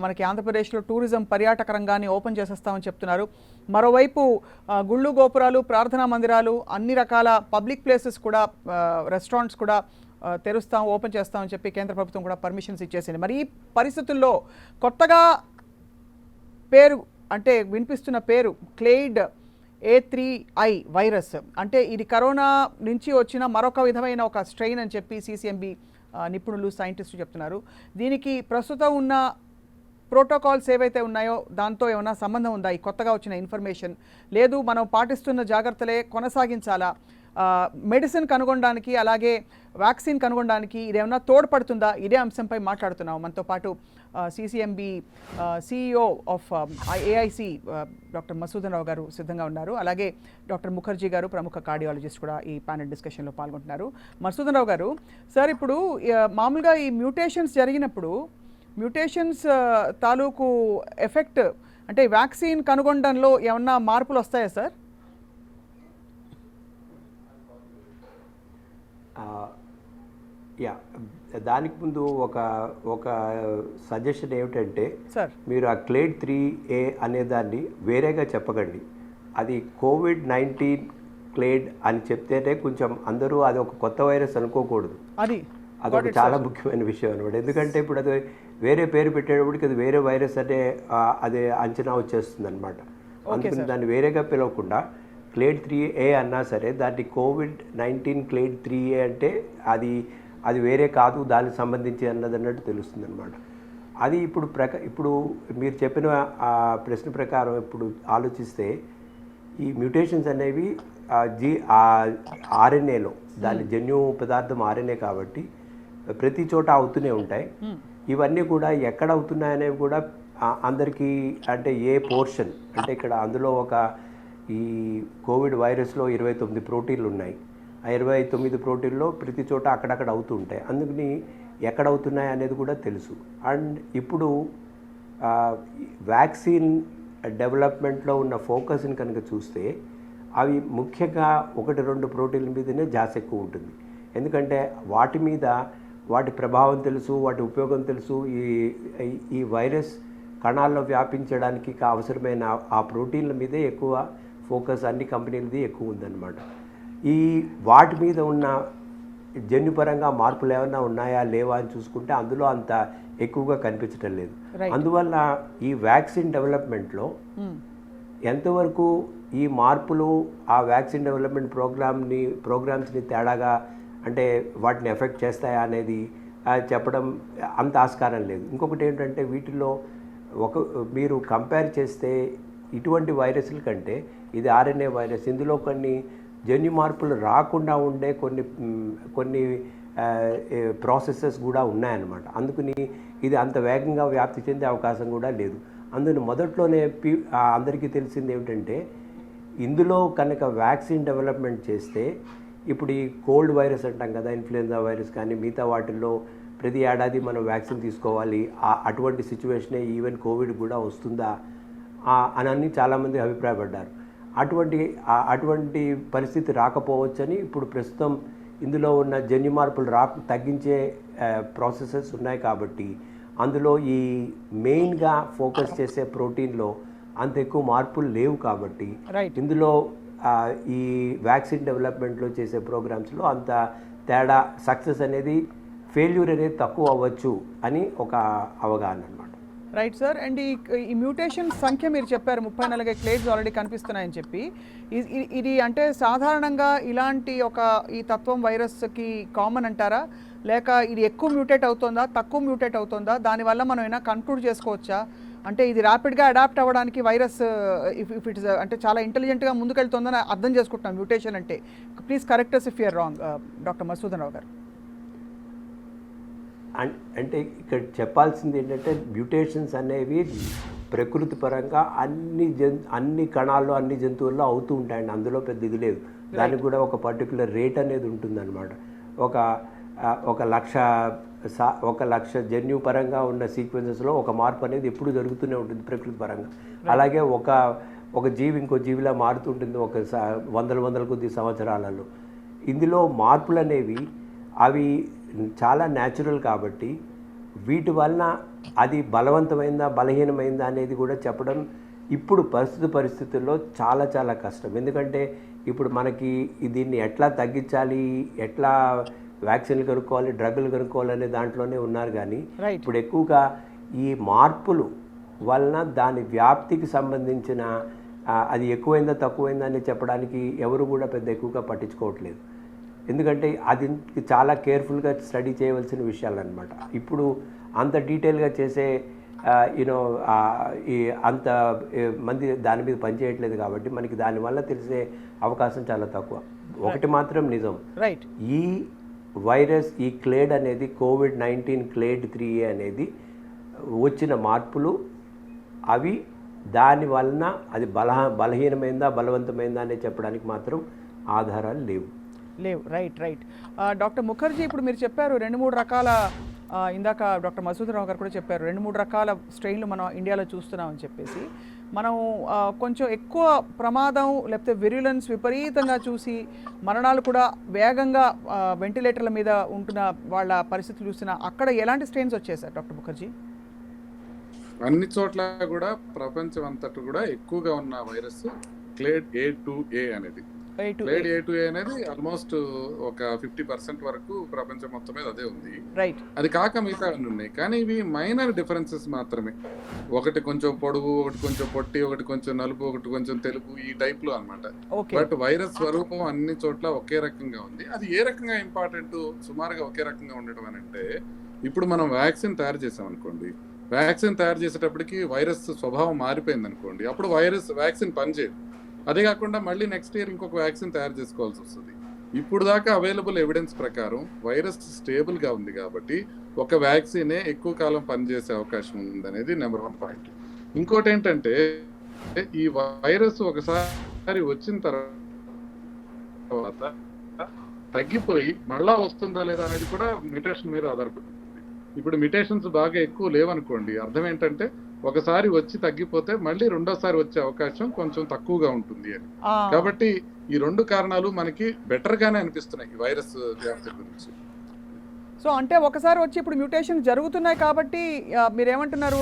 మనకి ఆంధ్రప్రదేశ్లో టూరిజం పర్యాటక రంగాన్ని ఓపెన్ చేసేస్తామని చెప్తున్నారు. మరోవైపు గుళ్ళు గోపురాలు, ప్రార్థనా మందిరాలు, అన్ని రకాల పబ్లిక్ ప్లేసెస్ కూడా, రెస్టారెంట్స్ కూడా ఓపెన్ చేస్తామని చెప్పి కేంద్ర ప్రభుత్వం కూడా పర్మిషన్స్ ఇచ్చేసింది. మరి ఈ పరిస్థితుల్లో కొత్తగా వినిపిస్తున్న పేరు క్లెయిడ్ A3I వైరస్, అంటే ఇది కరోనా నుంచి వచ్చిన మరొక విధమైన ఒక స్ట్రెయిన్ అని చెప్పి CCMB నిపుణులు, సైంటిస్టులు చెప్తున్నారు. దీనికి ప్రస్తుతం ఉన్న ప్రోటోకాల్స్ ఏవైతే ఉన్నాయో దాంతో ఏమైనా సంబంధం ఉందా? ఈ కొత్తగా వచ్చిన ఇన్ఫర్మేషన్ లేదు, మనం పాటిస్తున్న జాగ్రత్తలే కొనసాగించాలా? మెడిసిన్ కనుగొనడానికి అలాగే వ్యాక్సిన్ కనుగొనడానికి ఇదేమన్నా తోడ్పడుతుందా? ఇదే అంశంపై మాట్లాడుతున్నాం. మనతో పాటు CCMB CEO of AIC doctor Madhusudan Rao garu సిద్ధంగా ఉన్నారు. అలాగే డాక్టర్ ముఖర్జీ గారు, ప్రముఖ కార్డియాలజిస్ట్ కూడా ఈ ప్యానెల్ డిస్కషన్లో పాల్గొంటున్నారు. మధుసూదన్ రావు గారు, సార్ ఇప్పుడు మామూలుగా ఈ మ్యూటేషన్స్ జరిగినప్పుడు మ్యూటేషన్స్ తాలూకు ఎఫెక్ట్ అంటే వ్యాక్సిన్ కనుగొనడంలో ఏమన్నా మార్పులు వస్తాయా సార్? దానికి ముందు ఒక సజెషన్ ఏమిటంటే, మీరు ఆ క్లేడ్ 3A అనే దాన్ని వేరేగా చెప్పకండి. అది COVID-19 క్లేడ్ అని చెప్తేనే కొంచెం అందరూ అది ఒక కొత్త వైరస్ అనుకోకూడదు. అదొక చాలా ముఖ్యమైన విషయం అనమాట. ఎందుకంటే ఇప్పుడు అది వేరే పేరు పెట్టేటప్పటికి అది వేరే వైరస్ అంటే అదే అంచనా వచ్చేస్తుంది అనమాట. అందుకని దాన్ని వేరేగా పిలవకుండా క్లేడ్ 3A అన్నా సరే దాన్ని COVID-19 క్లేడ్ 3A అంటే అది వేరే కాదు, దానికి సంబంధించి అన్నట్టు తెలుస్తుంది అనమాట. అది ఇప్పుడు మీరు చెప్పిన ప్రశ్న ప్రకారం ఇప్పుడు ఆలోచిస్తే ఈ మ్యూటేషన్స్ అనేవి RNAలో, దాని జన్యు పదార్థం RNA కాబట్టి ప్రతి చోట అవుతూనే ఉంటాయి. ఇవన్నీ కూడా ఎక్కడ అవుతున్నాయనేవి కూడా అందరికీ, అంటే ఏ పోర్షన్ అంటే ఇక్కడ అందులో ఈ కోవిడ్ వైరస్లో 29 ప్రోటీన్లు ఉన్నాయి. ఆ 29 ప్రోటీన్లో ప్రతి చోట అక్కడక్కడ అవుతూ ఉంటాయి. అందుకని ఎక్కడ అవుతున్నాయి అనేది కూడా తెలుసు. అండ్ ఇప్పుడు వ్యాక్సిన్ డెవలప్మెంట్లో ఉన్న ఫోకస్ని కనుక చూస్తే అవి ముఖ్యంగా 1-2 ప్రోటీన్ల మీదనే ధ్యాస ఎక్కువ ఉంటుంది. ఎందుకంటే వాటి మీద వాటి ప్రభావం తెలుసు, వాటి ఉపయోగం తెలుసు. ఈ వైరస్ కణాల్లో వ్యాపించడానికి అవసరమైన ఆ ప్రోటీన్ల మీదే ఎక్కువ ఫోకస్ అన్ని కంపెనీలది ఎక్కువ ఉందన్నమాట. వాటి మీద ఉన్న జన్యుపరంగా మార్పులు ఏమైనా ఉన్నాయా లేవా అని చూసుకుంటే అందులో అంత ఎక్కువగా కనిపించడం లేదు. అందువల్ల ఈ వ్యాక్సిన్ డెవలప్మెంట్లో ఎంతవరకు ఈ మార్పులు ఆ వ్యాక్సిన్ డెవలప్మెంట్ ప్రోగ్రామ్స్ని తేడాగా అంటే వాటిని ఎఫెక్ట్ చేస్తాయా అనేది చెప్పడం అంత ఆస్కారం లేదు. ఇంకొకటి ఏంటంటే వీటిలో మీరు కంపేర్ చేస్తే ఇటువంటి వైరస్ల కంటే ఇది ఆర్ఎన్ఏ వైరస్, ఇందులో కొన్ని జన్యు మార్పులు రాకుండా ఉండే కొన్ని ప్రాసెసెస్ కూడా ఉన్నాయన్నమాట. అందుకని ఇది అంత వేగంగా వ్యాప్తి చెందే అవకాశం కూడా లేదు. అందులో మొదట్లోనే అందరికీ తెలిసింది ఏమిటంటే ఇందులో కనుక వ్యాక్సిన్ డెవలప్మెంట్ చేస్తే ఇప్పుడు ఈ కోల్డ్ వైరస్ అంటాం కదా, ఇన్ఫ్లుయెంజా వైరస్ కానీ మిగతా వాటిల్లో ప్రతి ఏడాది మనం వ్యాక్సిన్ తీసుకోవాలి, అటువంటి సిచ్యువేషనే ఈవెన్ కోవిడ్ కూడా వస్తుందా అని చాలామంది అభిప్రాయపడ్డారు. అటువంటి పరిస్థితి రాకపోవచ్చని ఇప్పుడు ప్రస్తుతం ఇందులో ఉన్న జన్యు మార్పులు తగ్గించే ప్రాసెసెస్ ఉన్నాయి. కాబట్టి అందులో ఈ మెయిన్గా ఫోకస్ చేసే ప్రోటీన్లో అంత ఎక్కువ మార్పులు లేవు. కాబట్టి ఇందులో ఈ వ్యాక్సిన్ డెవలప్మెంట్లో చేసే ప్రోగ్రామ్స్లో అంత తేడా సక్సెస్ అనేది ఫెయిల్యూర్ అనేది తక్కువ అవ్వచ్చు అని ఒక అవగాహన అన్నమాట. Right sir. అండ్ ఈ మ్యూటేషన్ సంఖ్య మీరు చెప్పారు 34 క్లేడ్స్ ఆల్రెడీ కనిపిస్తున్నాయని చెప్పి, ఇది అంటే సాధారణంగా ఇలాంటి ఈ తత్వం వైరస్కి కామన్ అంటారా, లేక ఇది ఎక్కువ మ్యూటేట్ అవుతుందా తక్కువ మ్యూటేట్ అవుతుందా, దానివల్ల మనం ఏమైనా కన్క్లూడ్ చేసుకోవచ్చా? అంటే ఇది ర్యాపిడ్గా అడాప్ట్ అవ్వడానికి వైరస్ ఇఫ్ ఇట్స్ అంటే చాలా ఇంటెలిజెంట్గా ముందుకెళ్తుందని అర్థం చేసుకుంటున్నాం మ్యూటేషన్ అంటే. Please correct us if you are wrong, doctor Madhusudan Rao garu. అంటే ఇక్కడ చెప్పాల్సింది ఏంటంటే మ్యూటేషన్స్ అనేవి ప్రకృతి పరంగా అన్ని కణాల్లో అన్ని జంతువుల్లో అవుతూ ఉంటాయండి. అందులో పెద్ద ఇది లేదు. దానికి కూడా ఒక పర్టికులర్ రేట్ అనేది ఉంటుందన్నమాట. ఒక లక్ష జన్యు పరంగా ఉన్న సీక్వెన్సెస్లో ఒక మార్పు అనేది ఎప్పుడు జరుగుతూనే ఉంటుంది ప్రకృతి పరంగా. అలాగే ఒక జీవి ఇంకో జీవిలా మారుతుంటుంది వందల కొద్ది సంవత్సరాలలో. ఇందులో మార్పులు అనేవి అవి చాలా న్యాచురల్ కాబట్టి వీటి వలన అది బలవంతమైందా బలహీనమైందా అనేది కూడా చెప్పడం ఇప్పుడు పరిస్థితుల్లో చాలా చాలా కష్టం. ఎందుకంటే ఇప్పుడు మనకి దీన్ని ఎట్లా తగ్గించాలి, ఎట్లా వ్యాక్సిన్లు కనుక్కోవాలి, డ్రగ్లు కనుక్కోవాలి అనే దాంట్లోనే ఉన్నారు. కానీ ఇప్పుడు ఎక్కువగా ఈ మార్పులు వలన దాని వ్యాప్తికి సంబంధించిన అది ఎక్కువైందా తక్కువైందా అని చెప్పడానికి ఎవరు కూడా పెద్ద ఎక్కువగా పట్టించుకోవట్లేదు. ఎందుకంటే అది చాలా కేర్ఫుల్గా స్టడీ చేయవలసిన విషయాలు అనమాట. ఇప్పుడు అంత డీటెయిల్గా చేసే అంత మంది దాని మీద పనిచేయట్లేదు కాబట్టి మనకి దానివల్ల తెలిసే అవకాశం చాలా తక్కువ. ఒకటి మాత్రం నిజం, ఈ వైరస్ ఈ క్లేడ్ అనేది COVID-19 క్లేడ్ 3A అనేది వచ్చిన మార్పులు అవి దాని వలన అది బలహీనమైందా బలవంతమైందా అని చెప్పడానికి మాత్రం ఆధారాలు లేవు. రైట్. డాక్టర్ ముఖర్జీ, ఇప్పుడు మీరు చెప్పారు 2-3 రకాల, ఇందాక డాక్టర్ మధుసూదన్ రావు గారు కూడా చెప్పారు 2-3 రకాల స్ట్రెయిన్లు మనం ఇండియాలో చూస్తున్నామని చెప్పేసి. మనం కొంచెం ఎక్కువ ప్రమాదం లేకపోతే విరులెన్స్ విపరీతంగా చూసి మరణాలు కూడా వేగంగా వెంటిలేటర్ల మీద ఉంటున్న వాళ్ళ పరిస్థితులు చూసినా అక్కడ ఎలాంటి స్ట్రెయిన్స్ వచ్చాయి సార్ డాక్టర్ ముఖర్జీ? అన్ని చోట్ల కూడా ప్రపంచం అంతటా కూడా ఎక్కువగా ఉన్న వైరస్ క్లేడ్ A2A అనేది. క్లేడ్ A2A అనేది ఆల్మోస్ట్ ఒక 50% వరకు ప్రపంచం మొత్తం మీద అదే ఉంది. అది కాక మిగతా ఉన్నాయి. కానీ ఇవి మైనర్ డిఫరెన్సెస్ మాత్రమే. ఒకటి కొంచెం పొడుగు, ఒకటి కొంచెం పొట్టి, ఒకటి కొంచెం నలుపు, ఒకటి కొంచెం తెలుపు, ఈ టైప్ లో అన్నమాట. బట్ వైరస్ స్వరూపం అన్ని చోట్ల ఒకే రకంగా ఉంది. అది ఏ రకంగా ఇంపార్టెంట్, సుమారుగా ఒకే రకంగా ఉండటం అని అంటే, ఇప్పుడు మనం వ్యాక్సిన్ తయారు చేసాం అనుకోండి, వ్యాక్సిన్ తయారు చేసేటప్పటికి వైరస్ స్వభావం మారిపోయింది అనుకోండి, అప్పుడు వ్యాక్సిన్ పనిచేయదు. అదే కాకుండా మళ్ళీ నెక్స్ట్ ఇయర్ ఇంకొక వ్యాక్సిన్ తయారు చేసుకోవాల్సి వస్తుంది. ఇప్పుడు దాకా అవైలబుల్ ఎవిడెన్స్ ప్రకారం వైరస్ స్టేబుల్ గా ఉంది కాబట్టి ఒక వ్యాక్సినే ఎక్కువ కాలం పనిచేసే అవకాశం ఉందనేది నెంబర్ 1 పాయింట్. ఇంకోటి ఏంటంటే, ఈ వైరస్ ఒకసారి వచ్చిన తర్వాత తగ్గిపోయి మళ్ళా వస్తుందా లేదా అనేది కూడా మ్యుటేషన్ మీద ఆధారపడుతుంది. ఇప్పుడు మ్యుటేషన్స్ బాగా ఎక్కువ లేవనుకోండి, అర్థం ఏంటంటే ఒకసారి వచ్చి తగ్గిపోతే మళ్ళీ రెండోసారి వచ్చే అవకాశం కొంచెం తక్కువగా ఉంటుంది అని. ఆ, కాబట్టి ఈ రెండు కారణాలు మనకి బెటర్ గానే అనిపిస్తున్నాయి ఈ వైరస్ వ్యాప్తి గురించి. సో అంటే ఒకసారి వచ్చి ఇప్పుడు మ్యూటేషన్ జరుగుతున్నాయి కాబట్టి మీరేమంటున్నారు,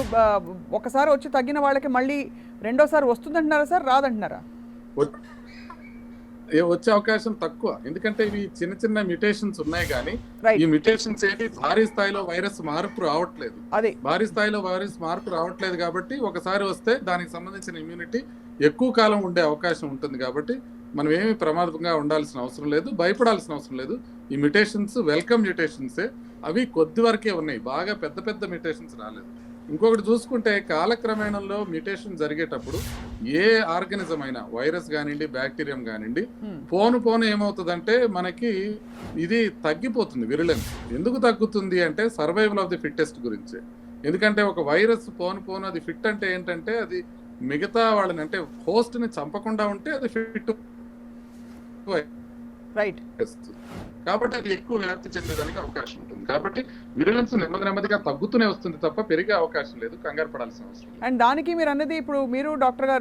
ఒకసారి వచ్చి తగ్గిన వాళ్ళకి మళ్ళీ రెండోసారి వస్తుందంటున్నారా సార్, రాదంటున్నారా? వ- వచ్చే అవకాశం తక్కువ, ఎందుకంటే ఇవి చిన్న చిన్న మ్యూటేషన్స్ ఉన్నాయి కానీ రైట్, ఈ మ్యూటేషన్స్ ఏవి భారీ స్థాయిలో వైరస్ మార్పు రావట్లేదు. అది భారీ స్థాయిలో వైరస్ మార్పు రావట్లేదు కాబట్టి ఒకసారి వస్తే దానికి సంబంధించిన ఇమ్యూనిటీ ఎక్కువ కాలం ఉండే అవకాశం ఉంటుంది. కాబట్టి మనం ఏమి ప్రమాదంగా ఉండాల్సిన అవసరం లేదు, భయపడాల్సిన అవసరం లేదు. ఈ మ్యూటేషన్స్ వెల్కమ్ మ్యూటేషన్సే, అవి కొద్ది వరకే ఉన్నాయి, బాగా పెద్ద పెద్ద మ్యూటేషన్స్ రాలేదు. ఇంకొకటి చూసుకుంటే కాలక్రమేణంలో మ్యూటేషన్ జరిగేటప్పుడు ఏ ఆర్గానిజం అయినా, వైరస్ కానివ్వండి బ్యాక్టీరియం కానివ్వండి, పోను ఏమవుతుందంటే మనకి ఇది తగ్గిపోతుంది విరులెన్స్. ఎందుకు తగ్గుతుంది అంటే సర్వైవల్ ఆఫ్ ది ఫిట్టెస్ట్ గురించి. ఎందుకంటే ఒక వైరస్ పోను అది ఫిట్ అంటే ఏంటంటే అది మిగతా వాళ్ళని అంటే హోస్ట్ ని చంపకుండా ఉంటే అది ఫిట్ రైట్. కాబట్టి అది ఎక్కువ వ్యాప్తి చెందేదానికి అవకాశం ఉంటుంది. కాబట్టి విరులెన్స్ నెమ్మదిగా తగ్గుతూనే వస్తుంది తప్ప పెరిగే అవకాశం లేదు, కంగారు పడాల్సిన అవసరం లేదు. అండ్ దానికి మీరు అన్నది, ఇప్పుడు మీరు డాక్టర్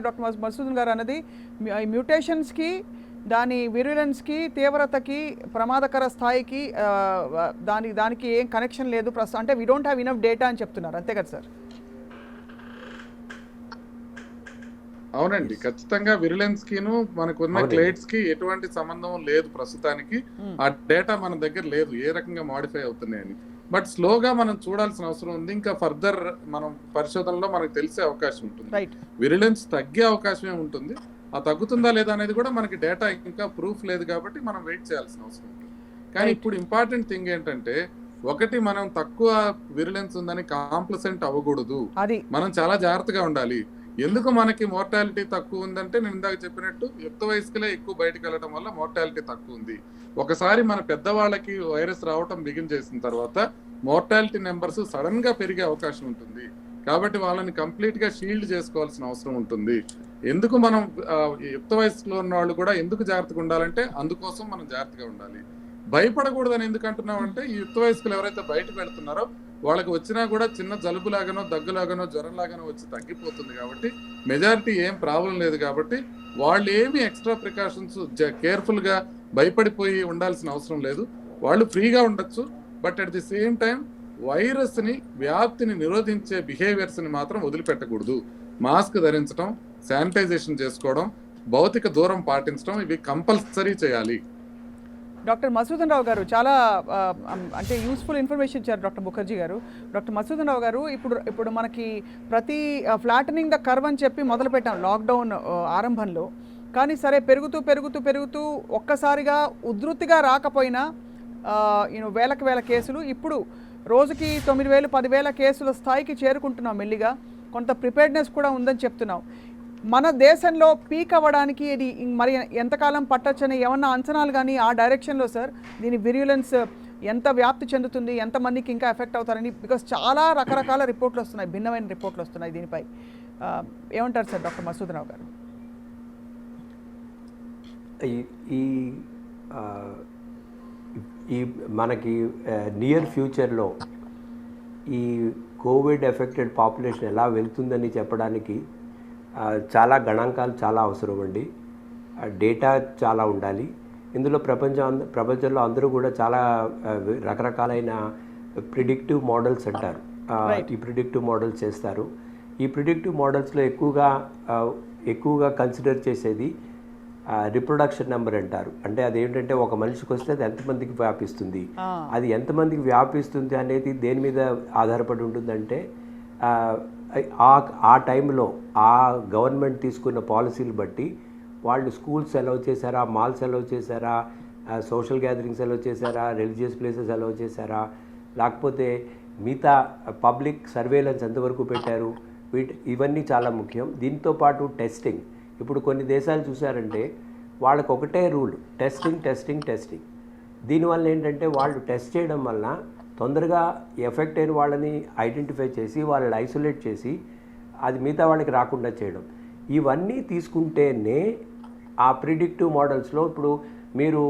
మధుసూదన్ గారు అన్నది మ్యూటేషన్స్కి, దాని విరులెన్స్కి, తీవ్రతకి, ప్రమాదకర స్థాయికి దానికి ఏం కనెక్షన్ లేదు ప్రస్తుతం, అంటే we don't have enough data అని చెప్తున్నారు, అంతే కదా సార్? అవునండి, ఖచ్చితంగా విరులెన్స్ కిను మనకున్న క్లేట్స్ కి ఎటువంటి సంబంధం లేదు ప్రస్తుతానికి. ఆ డేటా మన దగ్గర లేదు ఏ రకంగా మాడిఫై అవుతున్నాయని. బట్ స్లోగా మనం చూడాల్సిన అవసరం ఉంది. ఇంకా ఫర్దర్ మనం పరిశోధనలో మనకు తెలిసే అవకాశం ఉంటుంది. విరులెన్స్ తగ్గే అవకాశమే ఉంటుంది. ఆ తగ్గుతుందా లేదా అనేది కూడా మనకి డేటా ఇంకా ప్రూఫ్ లేదు కాబట్టి మనం వెయిట్ చేయాల్సిన అవసరం ఉంటుంది. కానీ ఇప్పుడు ఇంపార్టెంట్ థింగ్ ఏంటంటే, ఒకటి మనం తక్కువ విరులెన్స్ ఉందని కాంప్లసెంట్ అవ్వకూడదు, మనం చాలా జాగ్రత్తగా ఉండాలి. ఎందుకు మనకి మోర్టాలిటీ తక్కువ ఉందంటే, నేను ఇందాక చెప్పినట్టు యుక్త వయస్కులే ఎక్కువ బయటకు వెళ్ళడం వల్ల మోర్టాలిటీ తక్కువ ఉంది. ఒకసారి మన పెద్దవాళ్ళకి వైరస్ రావటం బిగిన్ చేసిన తర్వాత మోర్టాలిటీ నెంబర్స్ సడన్ గా పెరిగే అవకాశం ఉంటుంది. కాబట్టి వాళ్ళని కంప్లీట్ గా షీల్డ్ చేసుకోవాల్సిన అవసరం ఉంటుంది. ఎందుకు మనం యుక్త వయసులో ఉన్న వాళ్ళు కూడా ఎందుకు జాగ్రత్తగా ఉండాలంటే అందుకోసం మనం జాగ్రత్తగా ఉండాలి. భయపడకూడదని ఎందుకు అంటున్నాం అంటే, ఈ యుక్త వయస్కులు ఎవరైతే బయటకు వెళ్తున్నారో వాళ్ళకి వచ్చినా కూడా చిన్న జలుబులాగానో దగ్గులాగానో జ్వరంలాగానో వచ్చి తగ్గిపోతుంది. కాబట్టి మెజారిటీ ఏం ప్రాబ్లం లేదు. కాబట్టి వాళ్ళు ఏమి ఎక్స్ట్రా ప్రికాషన్స్ కేర్ఫుల్ గా భయపడిపోయి ఉండాల్సిన అవసరం లేదు. వాళ్ళు ఫ్రీగా ఉండొచ్చు. But at the same time virus ని వ్యాప్తిని నిరోధించే బిహేవియర్స్ ని మాత్రం వదిలిపెట్టకూడదు. మాస్క్ ధరించడం, శానిటైజేషన్ చేసుకోవడం, భౌతిక దూరం పాటించడం, ఇవి కంపల్సరీ చేయాలి. డాక్టర్ మధుసూదన్ రావు గారు చాలా అంటే యూస్ఫుల్ ఇన్ఫర్మేషన్ ఇచ్చారు డాక్టర్ ముఖర్జీ గారు. డాక్టర్ మధుసూదన్ రావు గారు, ఇప్పుడు మనకి ప్రతి ఫ్లాటనింగ్ ద కర్వ్ అని చెప్పి మొదలుపెట్టాం లాక్డౌన్ ఆరంభంలో. కానీ సరే పెరుగుతూ ఒక్కసారిగా ఉధృతిగా రాకపోయినా వేల కేసులు, ఇప్పుడు రోజుకి 9,000 10,000 కేసుల స్థాయికి చేరుకుంటున్నాం మెల్లిగా. కొంత ప్రిపేర్డ్నెస్ కూడా ఉందని చెప్తున్నాం. మన దేశంలో పీక్ అవ్వడానికి ఇది మరి ఎంతకాలం పట్టొచ్చని ఏమన్నా అంచనాలు కానీ ఆ డైరెక్షన్లో సార్, దీని విరులెన్స్ ఎంత వ్యాప్తి చెందుతుంది, ఎంతమందికి ఇంకా ఎఫెక్ట్ అవుతారని, బికాస్ చాలా రకరకాల రిపోర్ట్లు వస్తున్నాయి, భిన్నమైన రిపోర్ట్లు వస్తున్నాయి దీనిపై. ఏమంటారు సార్ డాక్టర్ మధుసూదన్ రావు గారు? ఈ మనకి నియర్ ఫ్యూచర్లో ఈ కోవిడ్ ఎఫెక్టెడ్ పాపులేషన్ ఎలా వెళ్తుందని చెప్పడానికి చాలా గణాంకాలు చాలా అవసరం అండి. డేటా చాలా ఉండాలి. ఇందులో ప్రపంచంలో అందరూ కూడా చాలా రకరకాలైన ప్రిడిక్టివ్ మోడల్స్ అంటారు. ఈ ప్రిడిక్టివ్ మోడల్స్ చేస్తారు. ఈ ప్రిడిక్టివ్ మోడల్స్లో ఎక్కువగా కన్సిడర్ చేసేది రిప్రొడక్షన్ నెంబర్ అంటారు. అంటే అదేంటంటే ఒక మనిషికి వస్తే అది ఎంతమందికి వ్యాపిస్తుంది, అది ఎంతమందికి వ్యాపిస్తుంది అనేది దేని మీద ఆధారపడి ఉంటుందంటే, ఆ టైంలో ఆ గవర్నమెంట్ తీసుకున్న పాలసీలు బట్టి వాళ్ళు స్కూల్స్ అలౌ చేశారా, మాల్స్ అలౌ చేశారా, సోషల్ గ్యాదరింగ్స్ అలౌ చేశారా, రిలీజియస్ ప్లేసెస్ అలౌ చేశారా, లేకపోతే మిగతా పబ్లిక్ సర్వేలెన్స్ ఎంతవరకు పెట్టారు, ఇవన్నీ చాలా ముఖ్యం. దీంతో పాటు టెస్టింగ్. ఇప్పుడు కొన్ని దేశాలు చూసారంటే వాళ్ళకు ఒకటే రూల్, టెస్టింగ్. దీనివల్ల ఏంటంటే వాళ్ళు టెస్ట్ చేయడం వలన తొందరగా ఎఫెక్ట్ అయిన వాళ్ళని ఐడెంటిఫై చేసి వాళ్ళని ఐసోలేట్ చేసి అది మిగతా వాళ్ళకి రాకుండా చేయడం. ఇవన్నీ తీసుకుంటేనే ఆ ప్రిడిక్టివ్ మోడల్స్లో ఇప్పుడు మీరు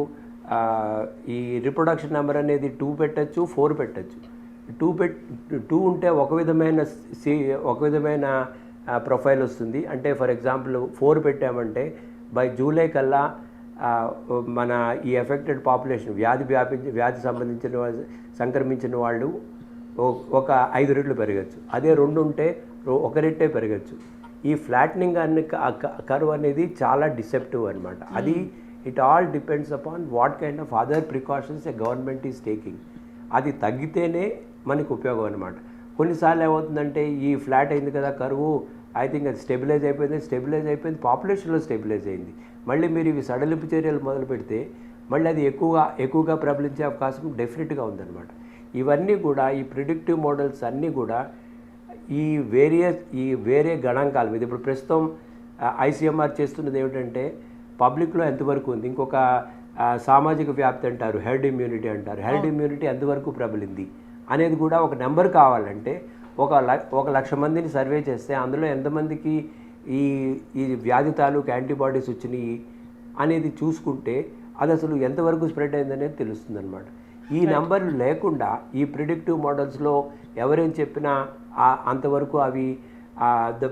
ఈ రిప్రొడక్షన్ నెంబర్ అనేది 2 పెట్టచ్చు, 4 పెట్టచ్చు. టూ ఉంటే ఒక విధమైన ప్రొఫైల్ వస్తుంది. అంటే ఫర్ ఎగ్జాంపుల్ 4 పెట్టామంటే బై జూలై కల్లా మన ఈ ఎఫెక్టెడ్ పాపులేషన్ వ్యాధి సంక్రమించిన వాళ్ళు ఒక 5 రెట్లు పెరగచ్చు. అదే 2 ఉంటే 1 రెట్టే పెరగచ్చు. ఈ ఫ్లాట్నింగ్ కర్వ్ అనేది చాలా డిసెప్టివ్ అనమాట. అది it all depends upon what kind of other precautions a government is taking. అది తగ్గితేనే మనకు ఉపయోగం అనమాట. కొన్నిసార్లు ఏమవుతుందంటే ఈ ఫ్లాట్ అయింది కదా కరువు, ఐ థింక్ అది స్టెబిలైజ్ అయిపోయింది, పాపులేషన్లో స్టెబిలైజ్ అయింది. మళ్ళీ మీరు ఇవి సడలింపు చర్యలు మొదలు పెడితే మళ్ళీ అది ఎక్కువగా ప్రబలించే అవకాశం డెఫినెట్గా ఉందన్నమాట. ఇవన్నీ కూడా ఈ ప్రిడిక్టివ్ మోడల్స్ అన్నీ కూడా ఈ వేరే గణాంకాల మీద ఇప్పుడు ప్రస్తుతం ఐసీఎంఆర్ చేస్తున్నది ఏమిటంటే పబ్లిక్లో ఎంతవరకు ఉంది, ఇంకొక సామాజిక వ్యాప్తి అంటారు, హెర్డ్ ఇమ్యూనిటీ అంటారు, హెర్డ్ ఇమ్యూనిటీ ఎంతవరకు ప్రబలింది అనేది కూడా ఒక నెంబర్ కావాలంటే ఒక 1,00,000 మందిని సర్వే చేస్తే అందులో ఎంతమందికి ఈ వ్యాధి తాలూకు యాంటీబాడీస్ వచ్చినాయి అనేది చూసుకుంటే అది అసలు ఎంతవరకు స్ప్రెడ్ అయిందనేది తెలుస్తుంది అనమాట. ఈ నెంబర్లు లేకుండా ఈ ప్రిడిక్టివ్ మోడల్స్లో ఎవరేం చెప్పినా అంతవరకు అవి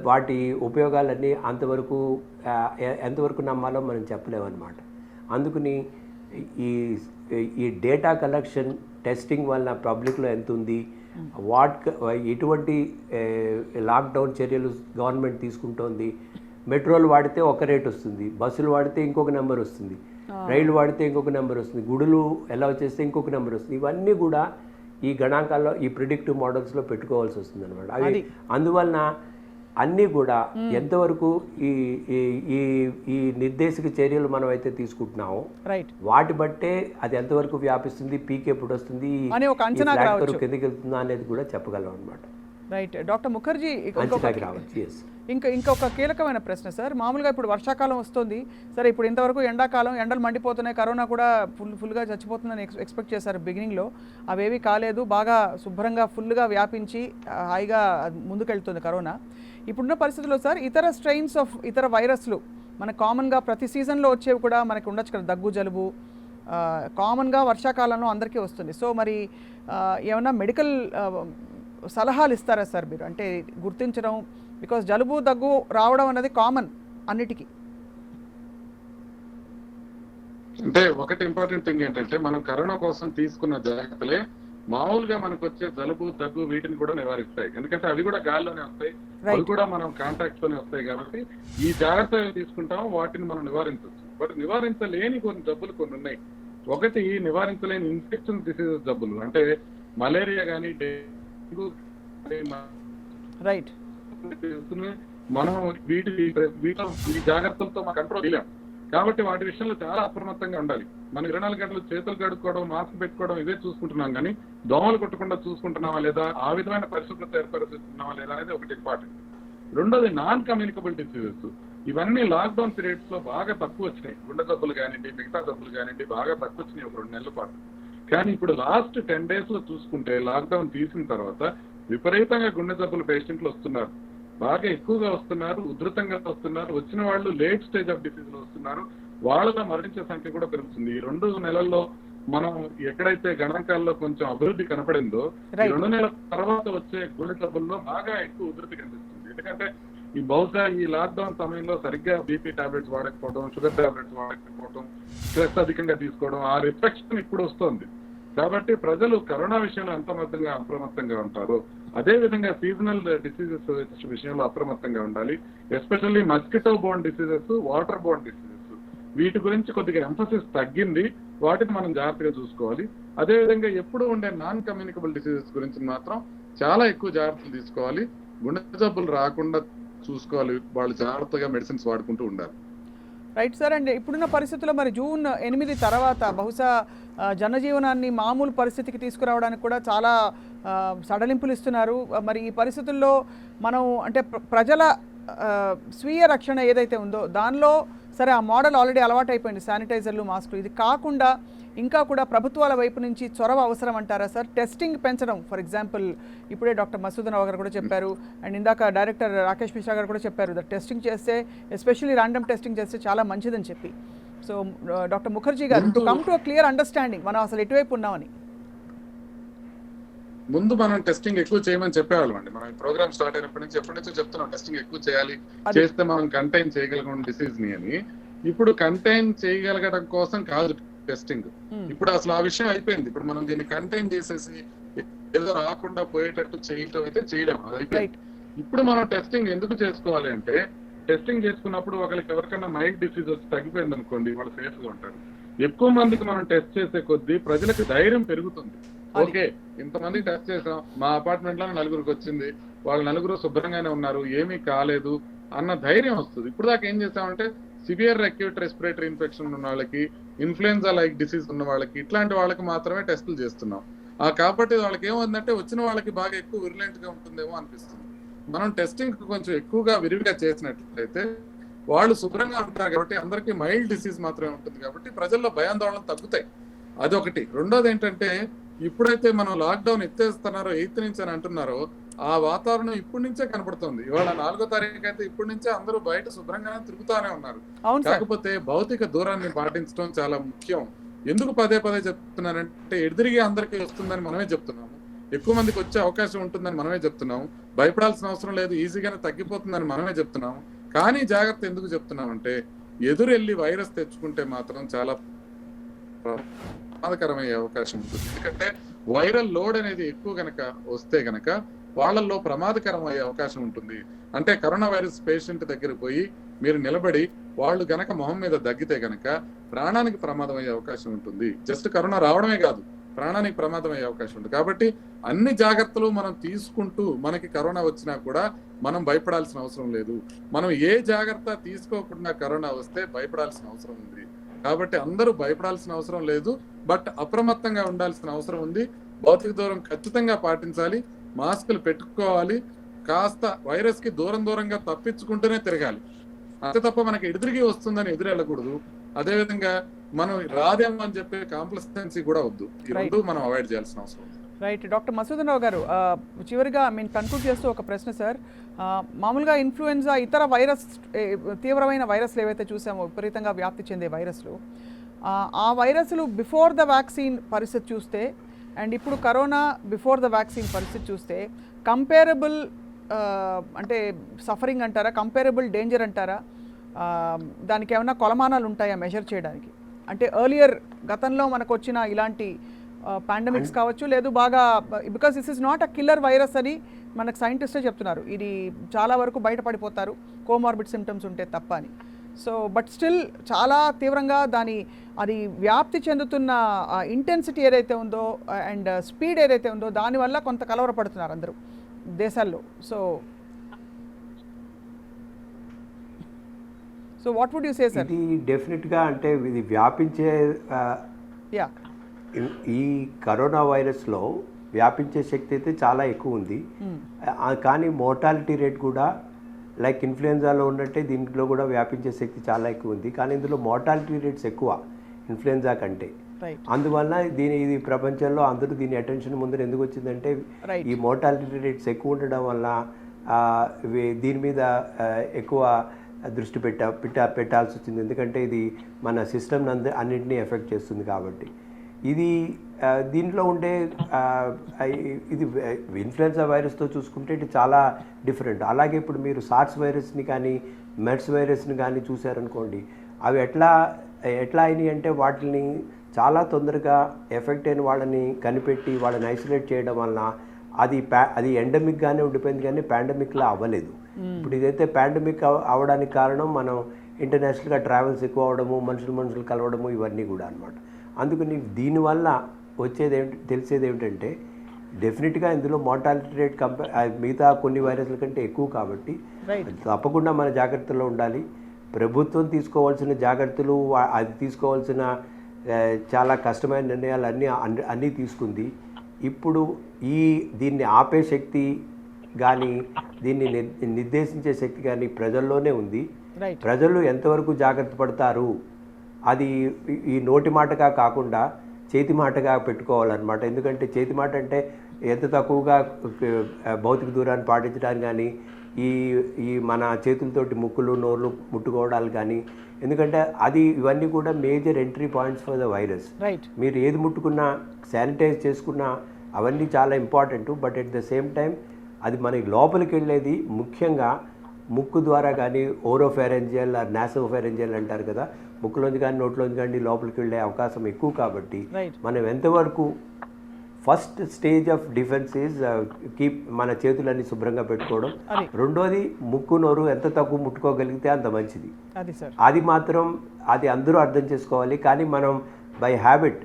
వాటి ఉపయోగాలన్నీ అంతవరకు ఎంతవరకు నమ్మాలో మనం చెప్పలేమన్నమాట. అందుకని ఈ డేటా కలెక్షన్ టెస్టింగ్ వలన పబ్లిక్లో ఎంత ఉంది, ఎటువంటి లాక్డౌన్ చర్యలు గవర్నమెంట్ తీసుకుంటోంది, మెట్రోలు వాడితే ఒక రేట్ వస్తుంది, బస్సులు వాడితే ఇంకొక నెంబర్ వస్తుంది, రైలు వాడితే ఇంకొక నెంబర్ వస్తుంది, గుడులు ఎలా చేస్తే ఇంకొక నెంబర్ వస్తుంది. ఇవన్నీ కూడా ఈ గణాంకాల్లో ఈ ప్రిడిక్టివ్ మోడల్స్లో పెట్టుకోవాల్సి వస్తుంది అనమాట. అవి అందువలన అన్నీ కూడా ఎంతవరకు ఈ నిర్దేశక చర్యలు మనం అయితే తీసుకుంటున్నామో వాటి బట్టే అది ఎంతవరకు వ్యాపిస్తుంది, పీక్ ఎప్పుడు వస్తుంది, కిందకి వెళ్తుందా అనేది కూడా చెప్పగలం అనమాట. రైట్. డాక్టర్ ముఖర్జీ, ఇంకొక కీలకమైన ప్రశ్న సార్. మామూలుగా ఇప్పుడు వర్షాకాలం వస్తుంది సరే, ఇప్పుడు ఇంతవరకు ఎండాకాలం, ఎండలు మండిపోతున్నాయి, కరోనా కూడా ఫుల్గా చచ్చిపోతుందని ఎక్స్పెక్ట్ చేశారు బిగినింగ్లో. అవేవి కాలేదు, బాగా శుభ్రంగా ఫుల్గా వ్యాపించి హాయిగా ముందుకెళ్తుంది కరోనా. ఇప్పుడున్న పరిస్థితుల్లో సార్ ఇతర స్ట్రెయిన్స్ ఆఫ్ ఇతర వైరస్లు మనకు కామన్గా ప్రతి సీజన్లో వచ్చేవి కూడా మనకు ఉండొచ్చు కదా, దగ్గు జలుబు కామన్గా వర్షాకాలంలో అందరికీ వస్తుంది. సో మరి ఏమన్నా మెడికల్ సలహాలు ఇస్తారా సార్ మీరు, అంటే గుర్తించడం, బికాస్ జలుబు దగ్గు రావడం అనేది కామన్ అన్నిటికీ. అంటే ఒకటి ఇంపార్టెంట్ థింగ్ ఏంటంటే మనం కరోనా కోసం తీసుకున్న జాగ్రత్తలే మామూలుగా మనకు వచ్చే జలుబు దగ్గు వీటిని కూడా నివారిస్తాయి. ఎందుకంటే అవి కూడా గాల్లోనే వస్తాయి, అవి కూడా మనం కాంటాక్ట్ తోనే వస్తాయి. కాబట్టి ఈ జాగ్రత్తలు తీసుకుంటాం, వాటిని మనం నివారించవచ్చు. బట్ నివారించలేని కొన్ని జబ్బులు కొన్ని ఉన్నాయి. ఒకటి నివారించలేని ఇన్ఫెక్షన్ డిసీజెస్ జబ్బులు, అంటే మలేరియా కానీ డెంగ్యూ, రైట్, మనం ఈ జాగ్రత్తలతో మనం కంట్రోల్ చేయలేం. కాబట్టి వాటి విషయంలో చాలా అప్రమత్తంగా ఉండాలి. మనం 24 గంటలు చేతులు కడుక్కోవడం, మాస్క్ పెట్టుకోవడం ఇవే చూసుకుంటున్నాం, కానీ దోమలు కొట్టకుండా చూసుకుంటున్నావా లేదా, ఆ విధమైన పరిశుభ్రత ఏర్పరుస్తున్నావా లేదా అనేది ఒకటి ఇంపార్టెంట్. రెండోది నాన్ కమ్యూనికబుల్ డిసీజెస్. ఇవన్నీ లాక్డౌన్ పీరియడ్స్ లో బాగా తక్కువ వచ్చినాయి. గుండె జబ్బులు కానివ్వండి, మిగతా జబ్బులు కానివ్వండి బాగా తక్కువ వచ్చినాయి ఒక 2 నెలల పాటు. కానీ ఇప్పుడు లాస్ట్ 10 days లో చూసుకుంటే లాక్డౌన్ తీసిన తర్వాత విపరీతంగా గుండె జబ్బులు పేషెంట్లు వస్తున్నారు, బాగా ఎక్కువగా వస్తున్నారు, ఉధృతంగా వస్తున్నారు. వచ్చిన వాళ్ళు లేట్ స్టేజ్ ఆఫ్ డిసీజ్ లో వస్తున్నారు, వాళ్ళలో మరణించే సంఖ్య కూడా పెరుగుతుంది. ఈ 2 నెలల్లో మనం ఎక్కడైతే గణాంకాల్లో కొంచెం అభివృద్ధి కనపడిందో, ఈ 2 నెలల తర్వాత వచ్చే గుండె జబ్బుల్లో బాగా ఎక్కువ ఉధృతి కనిపిస్తుంది. ఎందుకంటే ఈ బహుశా ఈ లాక్డౌన్ సమయంలో సరిగ్గా బీపీ టాబ్లెట్స్ వాడకపోవడం, షుగర్ టాబ్లెట్స్ వాడకపోవడం, స్ట్రెస్ అధికంగా తీసుకోవడం, ఆ రిఫ్లెక్షన్ ఇప్పుడు వస్తుంది. కాబట్టి ప్రజలు కరోనా విషయంలో అప్రమత్తంగా ఉంటారు. అదే విధంగా సీజనల్ డిసీజెస్ విషయంలో అప్రమత్తంగా ఉండాలి. Especially mosquito borne diseases, water borne diseases, వీటి గురించి కొద్దిగా ఎంఫసిస్ తగ్గింది, వాటిని మనం జాగ్రత్తగా చూసుకోవాలి. అదేవిధంగా ఎప్పుడు ఉండే నాన్ కమ్యూనికబుల్ డిసీజెస్ గురించి మాత్రం చాలా ఎక్కువ జాగ్రత్తలు తీసుకోవాలి. గుండె జబ్బులు రాకుండా చూసుకోవాలి, వాళ్ళు జాగ్రత్తగా మెడిసిన్స్ వాడుకుంటూ ఉండాలి. Right sir. అండ్ ఇప్పుడున్న పరిస్థితుల్లో మరి June 8 తర్వాత బహుశా జనజీవనాన్ని మామూలు పరిస్థితికి తీసుకురావడానికి కూడా చాలా సడలింపులు ఇస్తున్నారు. మరి ఈ పరిస్థితుల్లో మనం అంటే ప్రజల స్వీయ రక్షణ ఏదైతే ఉందో దానిలో సరే ఆ మోడల్ ఆల్రెడీ అలవాటు అయిపోయింది, శానిటైజర్లు, మాస్కులు. ఇది కాకుండా ఇంకా కూడా ప్రభుత్వాల వైపు నుంచి చొరవ అవసరం అంటారా సార్? టెస్టింగ్ పెంచడం, ఫర్ ఎగ్జాంపుల్ ఇప్పుడే డాక్టర్ మసూదన్ రావు గారు కూడా చెప్పారు, అండ్ ఇందాక డైరెక్టర్ రాకేష్ మిశ్రా గారు కూడా చెప్పారు, టెస్టింగ్ చేస్తే ఎస్పెషల్లీ ర్యాండమ్ టెస్టింగ్ చేస్తే చాలా మంచిదని చెప్పి. సో డాక్టర్ ముఖర్జీ గారు, to come to a clear understanding మనం అసలు ఎటువైపు ఉన్నామని. ముందు మనం టెస్టింగ్ ఎక్కువ చేయమని చెప్పేవాళ్ళం అండి. మనం ప్రోగ్రామ్ స్టార్ట్ అయినప్పటి నుంచి ఎప్పటి నుంచో చెప్తున్నాం టెస్టింగ్ ఎక్కువ చేయాలి, చేస్తే మనం కంటైన్ చేయగలిగిన డిసీజ్ ని అని. ఇప్పుడు కంటైన్ చేయగలగడం కోసం కాదు టెస్టింగ్, ఇప్పుడు అసలు ఆ విషయం అయిపోయింది. ఇప్పుడు మనం దీన్ని కంటైన్ చేసేసి ఏదో రాకుండా పోయేటట్టు చేయటం అయితే చేయడం అది అయిపోయింది. ఇప్పుడు మనం టెస్టింగ్ ఎందుకు చేసుకోవాలి అంటే, టెస్టింగ్ చేసుకున్నప్పుడు ఒకరికి ఎవరికైనా మైల్డ్ డిసీజ్ వచ్చి తగ్గిపోయింది అనుకోండి, వాళ్ళు సేఫ్ గా ఉంటారు. ఎక్కువ మందికి మనం టెస్ట్ చేసే కొద్దీ ప్రజలకు ధైర్యం పెరుగుతుంది. ఓకే, ఇంతమందికి టెస్ట్ చేసాం, మా అపార్ట్మెంట్ లో నలుగురికి వచ్చింది, వాళ్ళు నలుగురు శుభ్రంగానే ఉన్నారు, ఏమీ కాలేదు అన్న ధైర్యం వస్తుంది. ఇప్పుడు దాకా ఏం చేసామంటే, సివియర్ అక్యూట్ రెస్పిరేటరీ ఇన్ఫెక్షన్ ఉన్న వాళ్ళకి, ఇన్ఫ్లుయెన్జా లైక్ డిసీజ్ ఉన్న వాళ్ళకి, ఇట్లాంటి వాళ్ళకి మాత్రమే టెస్టులు చేస్తున్నాం. కాబట్టి వాళ్ళకి ఏమందంటే, వచ్చిన వాళ్ళకి బాగా ఎక్కువ విరులెంట్ గా ఉంటుందేమో అనిపిస్తుంది. మనం టెస్టింగ్ కొంచెం ఎక్కువగా విరివిగా చేసినట్లయితే వాళ్ళు శుభ్రంగా ఉంటారు కాబట్టి అందరికీ మైల్డ్ డిసీజ్ మాత్రమే ఉంటుంది కాబట్టి ప్రజల్లో భయాందోళనలు తగ్గుతాయి. అదొకటి. రెండోది ఏంటంటే, ఇప్పుడైతే మనం లాక్డౌన్ ఎత్తేస్తున్నారో 8th నుంచి అని అంటున్నారో, ఆ వాతావరణం ఇప్పటి నుంచే కనబడుతుంది. ఇవాళ 4వ తారీఖు అయితే ఇప్పటి నుంచే అందరూ బయట శుభ్రంగానే తిరుగుతానే ఉన్నారు. కాకపోతే భౌతిక దూరాన్ని పాటించడం చాలా ముఖ్యం. ఎందుకు పదే పదే చెప్తున్నానంటే, ఎదురుగా అందరికీ వస్తుందని మనమే చెప్తున్నాము, ఎక్కువ మందికి వచ్చే అవకాశం ఉంటుందని మనమే చెప్తున్నాము, భయపడాల్సిన అవసరం లేదు, ఈజీగానే తగ్గిపోతుందని మనమే చెప్తున్నాము. కానీ జాగ్రత్త ఎందుకు చెప్తున్నామంటే, ఎదురెళ్ళి వైరస్ తెచ్చుకుంటే మాత్రం చాలా ప్రమాదకరమయ్యే అవకాశం ఉంటుంది. ఎందుకంటే వైరల్ లోడ్ అనేది ఎక్కువ గనక వస్తే గనక వాళ్ళల్లో ప్రమాదకరం అయ్యే అవకాశం ఉంటుంది. అంటే కరోనా వైరస్ పేషెంట్ దగ్గర పోయి మీరు నిలబడి వాళ్ళు గనక మొహం మీద దగ్గితే గనక ప్రాణానికి ప్రమాదం అయ్యే అవకాశం ఉంటుంది. జస్ట్ కరోనా రావడమే కాదు, ప్రాణానికి ప్రమాదం అయ్యే అవకాశం ఉంటుంది. కాబట్టి అన్ని జాగ్రత్తలు మనం తీసుకుంటూ మనకి కరోనా వచ్చినా కూడా మనం భయపడాల్సిన అవసరం లేదు. మనం ఏ జాగ్రత్త తీసుకోకుండా కరోనా వస్తే భయపడాల్సిన అవసరం ఉంది. కాబట్టి అందరూ భయపడాల్సిన అవసరం లేదు, బట్ అప్రమత్తంగా ఉండాల్సిన అవసరం ఉంది. భౌతిక దూరం ఖచ్చితంగా పాటించాలి, మాస్కులు పెట్టుకోవాలి, కాస్త వైరస్ కి దూరంగా తప్పించుకుంటూనే తిరగాలి. అంతే తప్ప మనకి ఎదురుగి వస్తుందని ఎదురెళ్ళకూడదు. అదేవిధంగా మనం రాదేమో అని చెప్పే కాంప్లసెన్సీ కూడా వద్దు. ఈ రెండు మనం అవాయిడ్ చేయాల్సిన అవసరం ఉంది. రైట్. డాక్టర్ మసూదన్ రావు గారు, చివరిగా కన్క్లూడ్ చేస్తూ ఒక ప్రశ్న సార్. మామూలుగా ఇన్ఫ్లుయెన్జా, ఇతర వైరస్, తీవ్రమైన వైరస్లు ఏవైతే చూసామో, విపరీతంగా వ్యాప్తి చెందే వైరస్లు, ఆ వైరస్లు బిఫోర్ ద వ్యాక్సిన్ పరిస్థితి చూస్తే అండ్ ఇప్పుడు కరోనా బిఫోర్ ద వ్యాక్సిన్ పరిస్థితి చూస్తే కంపేరబుల్, అంటే సఫరింగ్ అంటారా, కంపేరబుల్ డేంజర్ అంటారా, దానికి ఏమైనా కొలమానాలు ఉంటాయా మెజర్ చేయడానికి? అంటే ఎర్లియర్ గతంలో మనకు వచ్చిన ఇలాంటి పాండమిక్స్ కావచ్చు, లేదు బాగా, because this is not a killer virus అని మనకు సైంటిస్టే చెప్తున్నారు, ఇది చాలా వరకు బయటపడిపోతారు కోమార్బిడ్ సిమ్టమ్స్ ఉంటే తప్ప అని. సో బట్ స్టిల్ చాలా తీవ్రంగా అది వ్యాప్తి చెందుతున్న ఇంటెన్సిటీ ఏదైతే ఉందో అండ్ స్పీడ్ ఏదైతే ఉందో దానివల్ల కొంత కలవరపడుతున్నారు అందరూ దేశాల్లో. So what would you say sir? ఇది డెఫినెట్గా అంటే ఇది వ్యాపించే ఈ కరోనా వైరస్లో వ్యాపించే శక్తి అయితే చాలా ఎక్కువ ఉంది. కానీ మోర్టాలిటీ రేట్ కూడా లైక్ ఇన్ఫ్లుయెన్జాలో ఉన్నట్టే దీంట్లో కూడా వ్యాపించే శక్తి చాలా ఎక్కువ ఉంది. కానీ ఇందులో మోర్టాలిటీ రేట్స్ ఎక్కువ ఇన్ఫ్లుయెన్జా కంటే. అందువల్ల ఇది ప్రపంచంలో అందరూ దీని అటెన్షన్ ముందర ఎందుకు వచ్చిందంటే, ఈ మోర్టాలిటీ రేట్స్ ఎక్కువ ఉండడం వల్ల దీని మీద ఎక్కువ దృష్టి పెట్టాల్సి వచ్చింది. ఎందుకంటే ఇది మన సిస్టమ్ అన్నింటినీ ఎఫెక్ట్ చేస్తుంది కాబట్టి. ఇది దీంట్లో ఉండే ఇది ఇన్ఫ్లుయెన్జా వైరస్తో చూసుకుంటే ఇది చాలా డిఫరెంట్. అలాగే ఇప్పుడు మీరు సార్స్ వైరస్ని కానీ మెర్స్ వైరస్ని కానీ చూసారనుకోండి, అవి ఎట్లా అయినాయి అంటే వాటిని చాలా తొందరగా ఎఫెక్ట్ అయిన వాళ్ళని కనిపెట్టి వాళ్ళని ఐసోలేట్ చేయడం వలన అది ఎండమిక్గానే ఉండిపోయింది కానీ పాండమిక్లా అవ్వలేదు. ఇప్పుడు ఇదైతే పాండమిక్ అవ్వడానికి కారణం మనం ఇంటర్నేషనల్గా ట్రావెల్స్ ఎక్కువ అవ్వడము, మనుషులు కలవడము, ఇవన్నీ కూడా అనమాట. అందుకని దీనివల్ల తెలిసేది ఏమిటంటే డెఫినెట్గా ఇందులో మోర్టాలిటీ రేట్ మిగతా కొన్ని వైరస్ల కంటే ఎక్కువ కాబట్టి తప్పకుండా మన జాగ్రత్తలో ఉండాలి. ప్రభుత్వం తీసుకోవాల్సిన జాగ్రత్తలు, అది తీసుకోవాల్సిన చాలా కష్టమైన నిర్ణయాలు అన్నీ తీసుకుంది. ఇప్పుడు దీన్ని ఆపే శక్తి కానీ దీన్ని నిర్దేశించే శక్తి కానీ ప్రజల్లోనే ఉంది. ప్రజలు ఎంతవరకు జాగ్రత్త పడతారు అది ఈ నోటి మాటగా కాకుండా చేతి మాటగా పెట్టుకోవాలన్నమాట. ఎందుకంటే చేతి మాట అంటే ఎంత తక్కువగా భౌతిక దూరాన్ని పాటించడానికి కానీ, ఈ మన చేతులతోటి ముక్కులు నోర్లు ముట్టుకోవడాలు కానీ, ఎందుకంటే ఇవన్నీ కూడా major entry points for the virus. మీరు ఏది ముట్టుకున్నా, శానిటైజ్ చేసుకున్నా అవన్నీ చాలా important. But at the same time అది మనకి లోపలికి వెళ్ళేది ముఖ్యంగా ముక్కు ద్వారా కానీ ఓరోఫెరెంజియల్ ఆర్ నాసోఫెరెంజియల్ అంటారు కదా, ముక్కులోంచి కానీ నోట్లోంచి కానీ లోపలికి వెళ్ళే అవకాశం ఎక్కువ. కాబట్టి మనం ఎంతవరకు first stage of defence is keep మన చేతులన్నీ శుభ్రంగా పెట్టుకోవడం. రెండోది ముక్కు నోరు ఎంత తక్కువ ముట్టుకోగలిగితే అంత మంచిది. అది మాత్రం అది అందరూ అర్థం చేసుకోవాలి. కానీ మనం బై హ్యాబిట్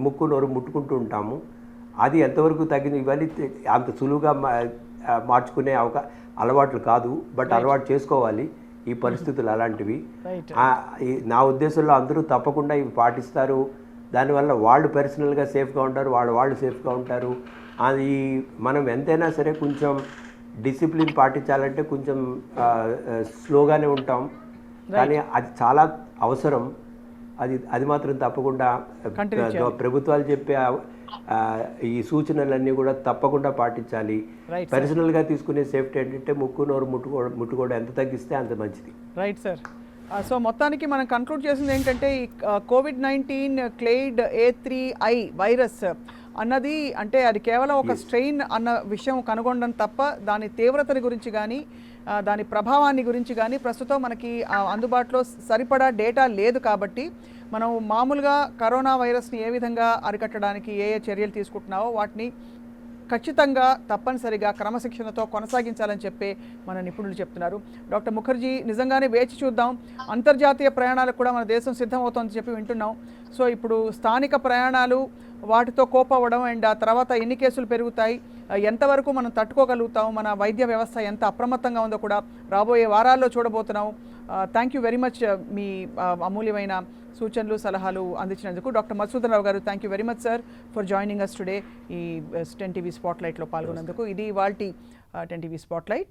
ముక్కు నోరు ముట్టుకుంటూ ఉంటాము. అది ఎంతవరకు తగ్గింది ఇవన్నీ అంత సులువుగా మార్చుకునే అలవాట్లు కాదు. బట్ అలవాటు చేసుకోవాలి ఈ పరిస్థితులు అలాంటివి. నా ఉద్దేశంలో అందరూ తప్పకుండా ఇవి పాటిస్తారు. దానివల్ల వాళ్ళు పర్సనల్గా సేఫ్గా ఉంటారు, వాళ్ళు సేఫ్గా ఉంటారు. అది మనం ఎంతైనా సరే కొంచెం డిసిప్లిన్ పాటించాలంటే కొంచెం స్లోగానే ఉంటాం, కానీ అది చాలా అవసరం. అది మాత్రం తప్పకుండా ప్రభుత్వాలు చెప్పే ఈ సూచనలన్నీ కూడా తప్పకుండా పాటించాలి. పర్సనల్గా తీసుకునే సేఫ్టీ ఏంటంటే ముక్కు నోరు ముట్టుకోవడం ఎంత తగ్గిస్తే అంత మంచిది. Right sir. సో మొత్తానికి మనం కన్క్లూడ్ చేసింది ఏంటంటే ఈ కోవిడ్-19 క్లెయిడ్ A3I వైరస్ అన్నది అంటే అది కేవలం ఒక స్ట్రెయిన్ అన్న విషయం కనుగొనడం తప్ప దాని తీవ్రతని గురించి కానీ దాని ప్రభావాన్ని గురించి కానీ ప్రస్తుతం మనకి అందుబాటులో సరిపడా డేటా లేదు. కాబట్టి మనం మామూలుగా కరోనా వైరస్ని ఏ విధంగా అరికట్టడానికి ఏ చర్యలు తీసుకుంటున్నావో వాటిని ఖచ్చితంగా తప్పనిసరిగా క్రమశిక్షణతో కొనసాగించాలని చెప్పి మన నిపుణులు చెప్తున్నారు. డాక్టర్ ముఖర్జీ, నిజంగానే వేచి చూద్దాం. అంతర్జాతీయ ప్రయాణాలకు కూడా మన దేశం సిద్ధమవుతోందని చెప్పి వింటున్నాం. సో ఇప్పుడు స్థానిక ప్రయాణాలు వాటితో కోప్ అవ్వడం అండ్ ఆ తర్వాత ఎన్ని కేసులు పెరుగుతాయి, ఎంతవరకు మనం తట్టుకోగలుగుతాం, మన వైద్య వ్యవస్థ ఎంత అప్రమత్తంగా ఉందో కూడా రాబోయే వారాల్లో చూడబోతున్నాం. థ్యాంక్ యూ వెరీ మచ్ మీ అమూల్యమైన సూచనలు సలహాలు అందించినందుకు. డాక్టర్ మధుసూదన్ రావు గారు, thank you very much sir for joining us today ఈ 10 టీవీ స్పాట్లైట్లో పాల్గొన్నందుకు. ఇది ఇవాల్టి 10 టీవీ స్పాట్లైట్.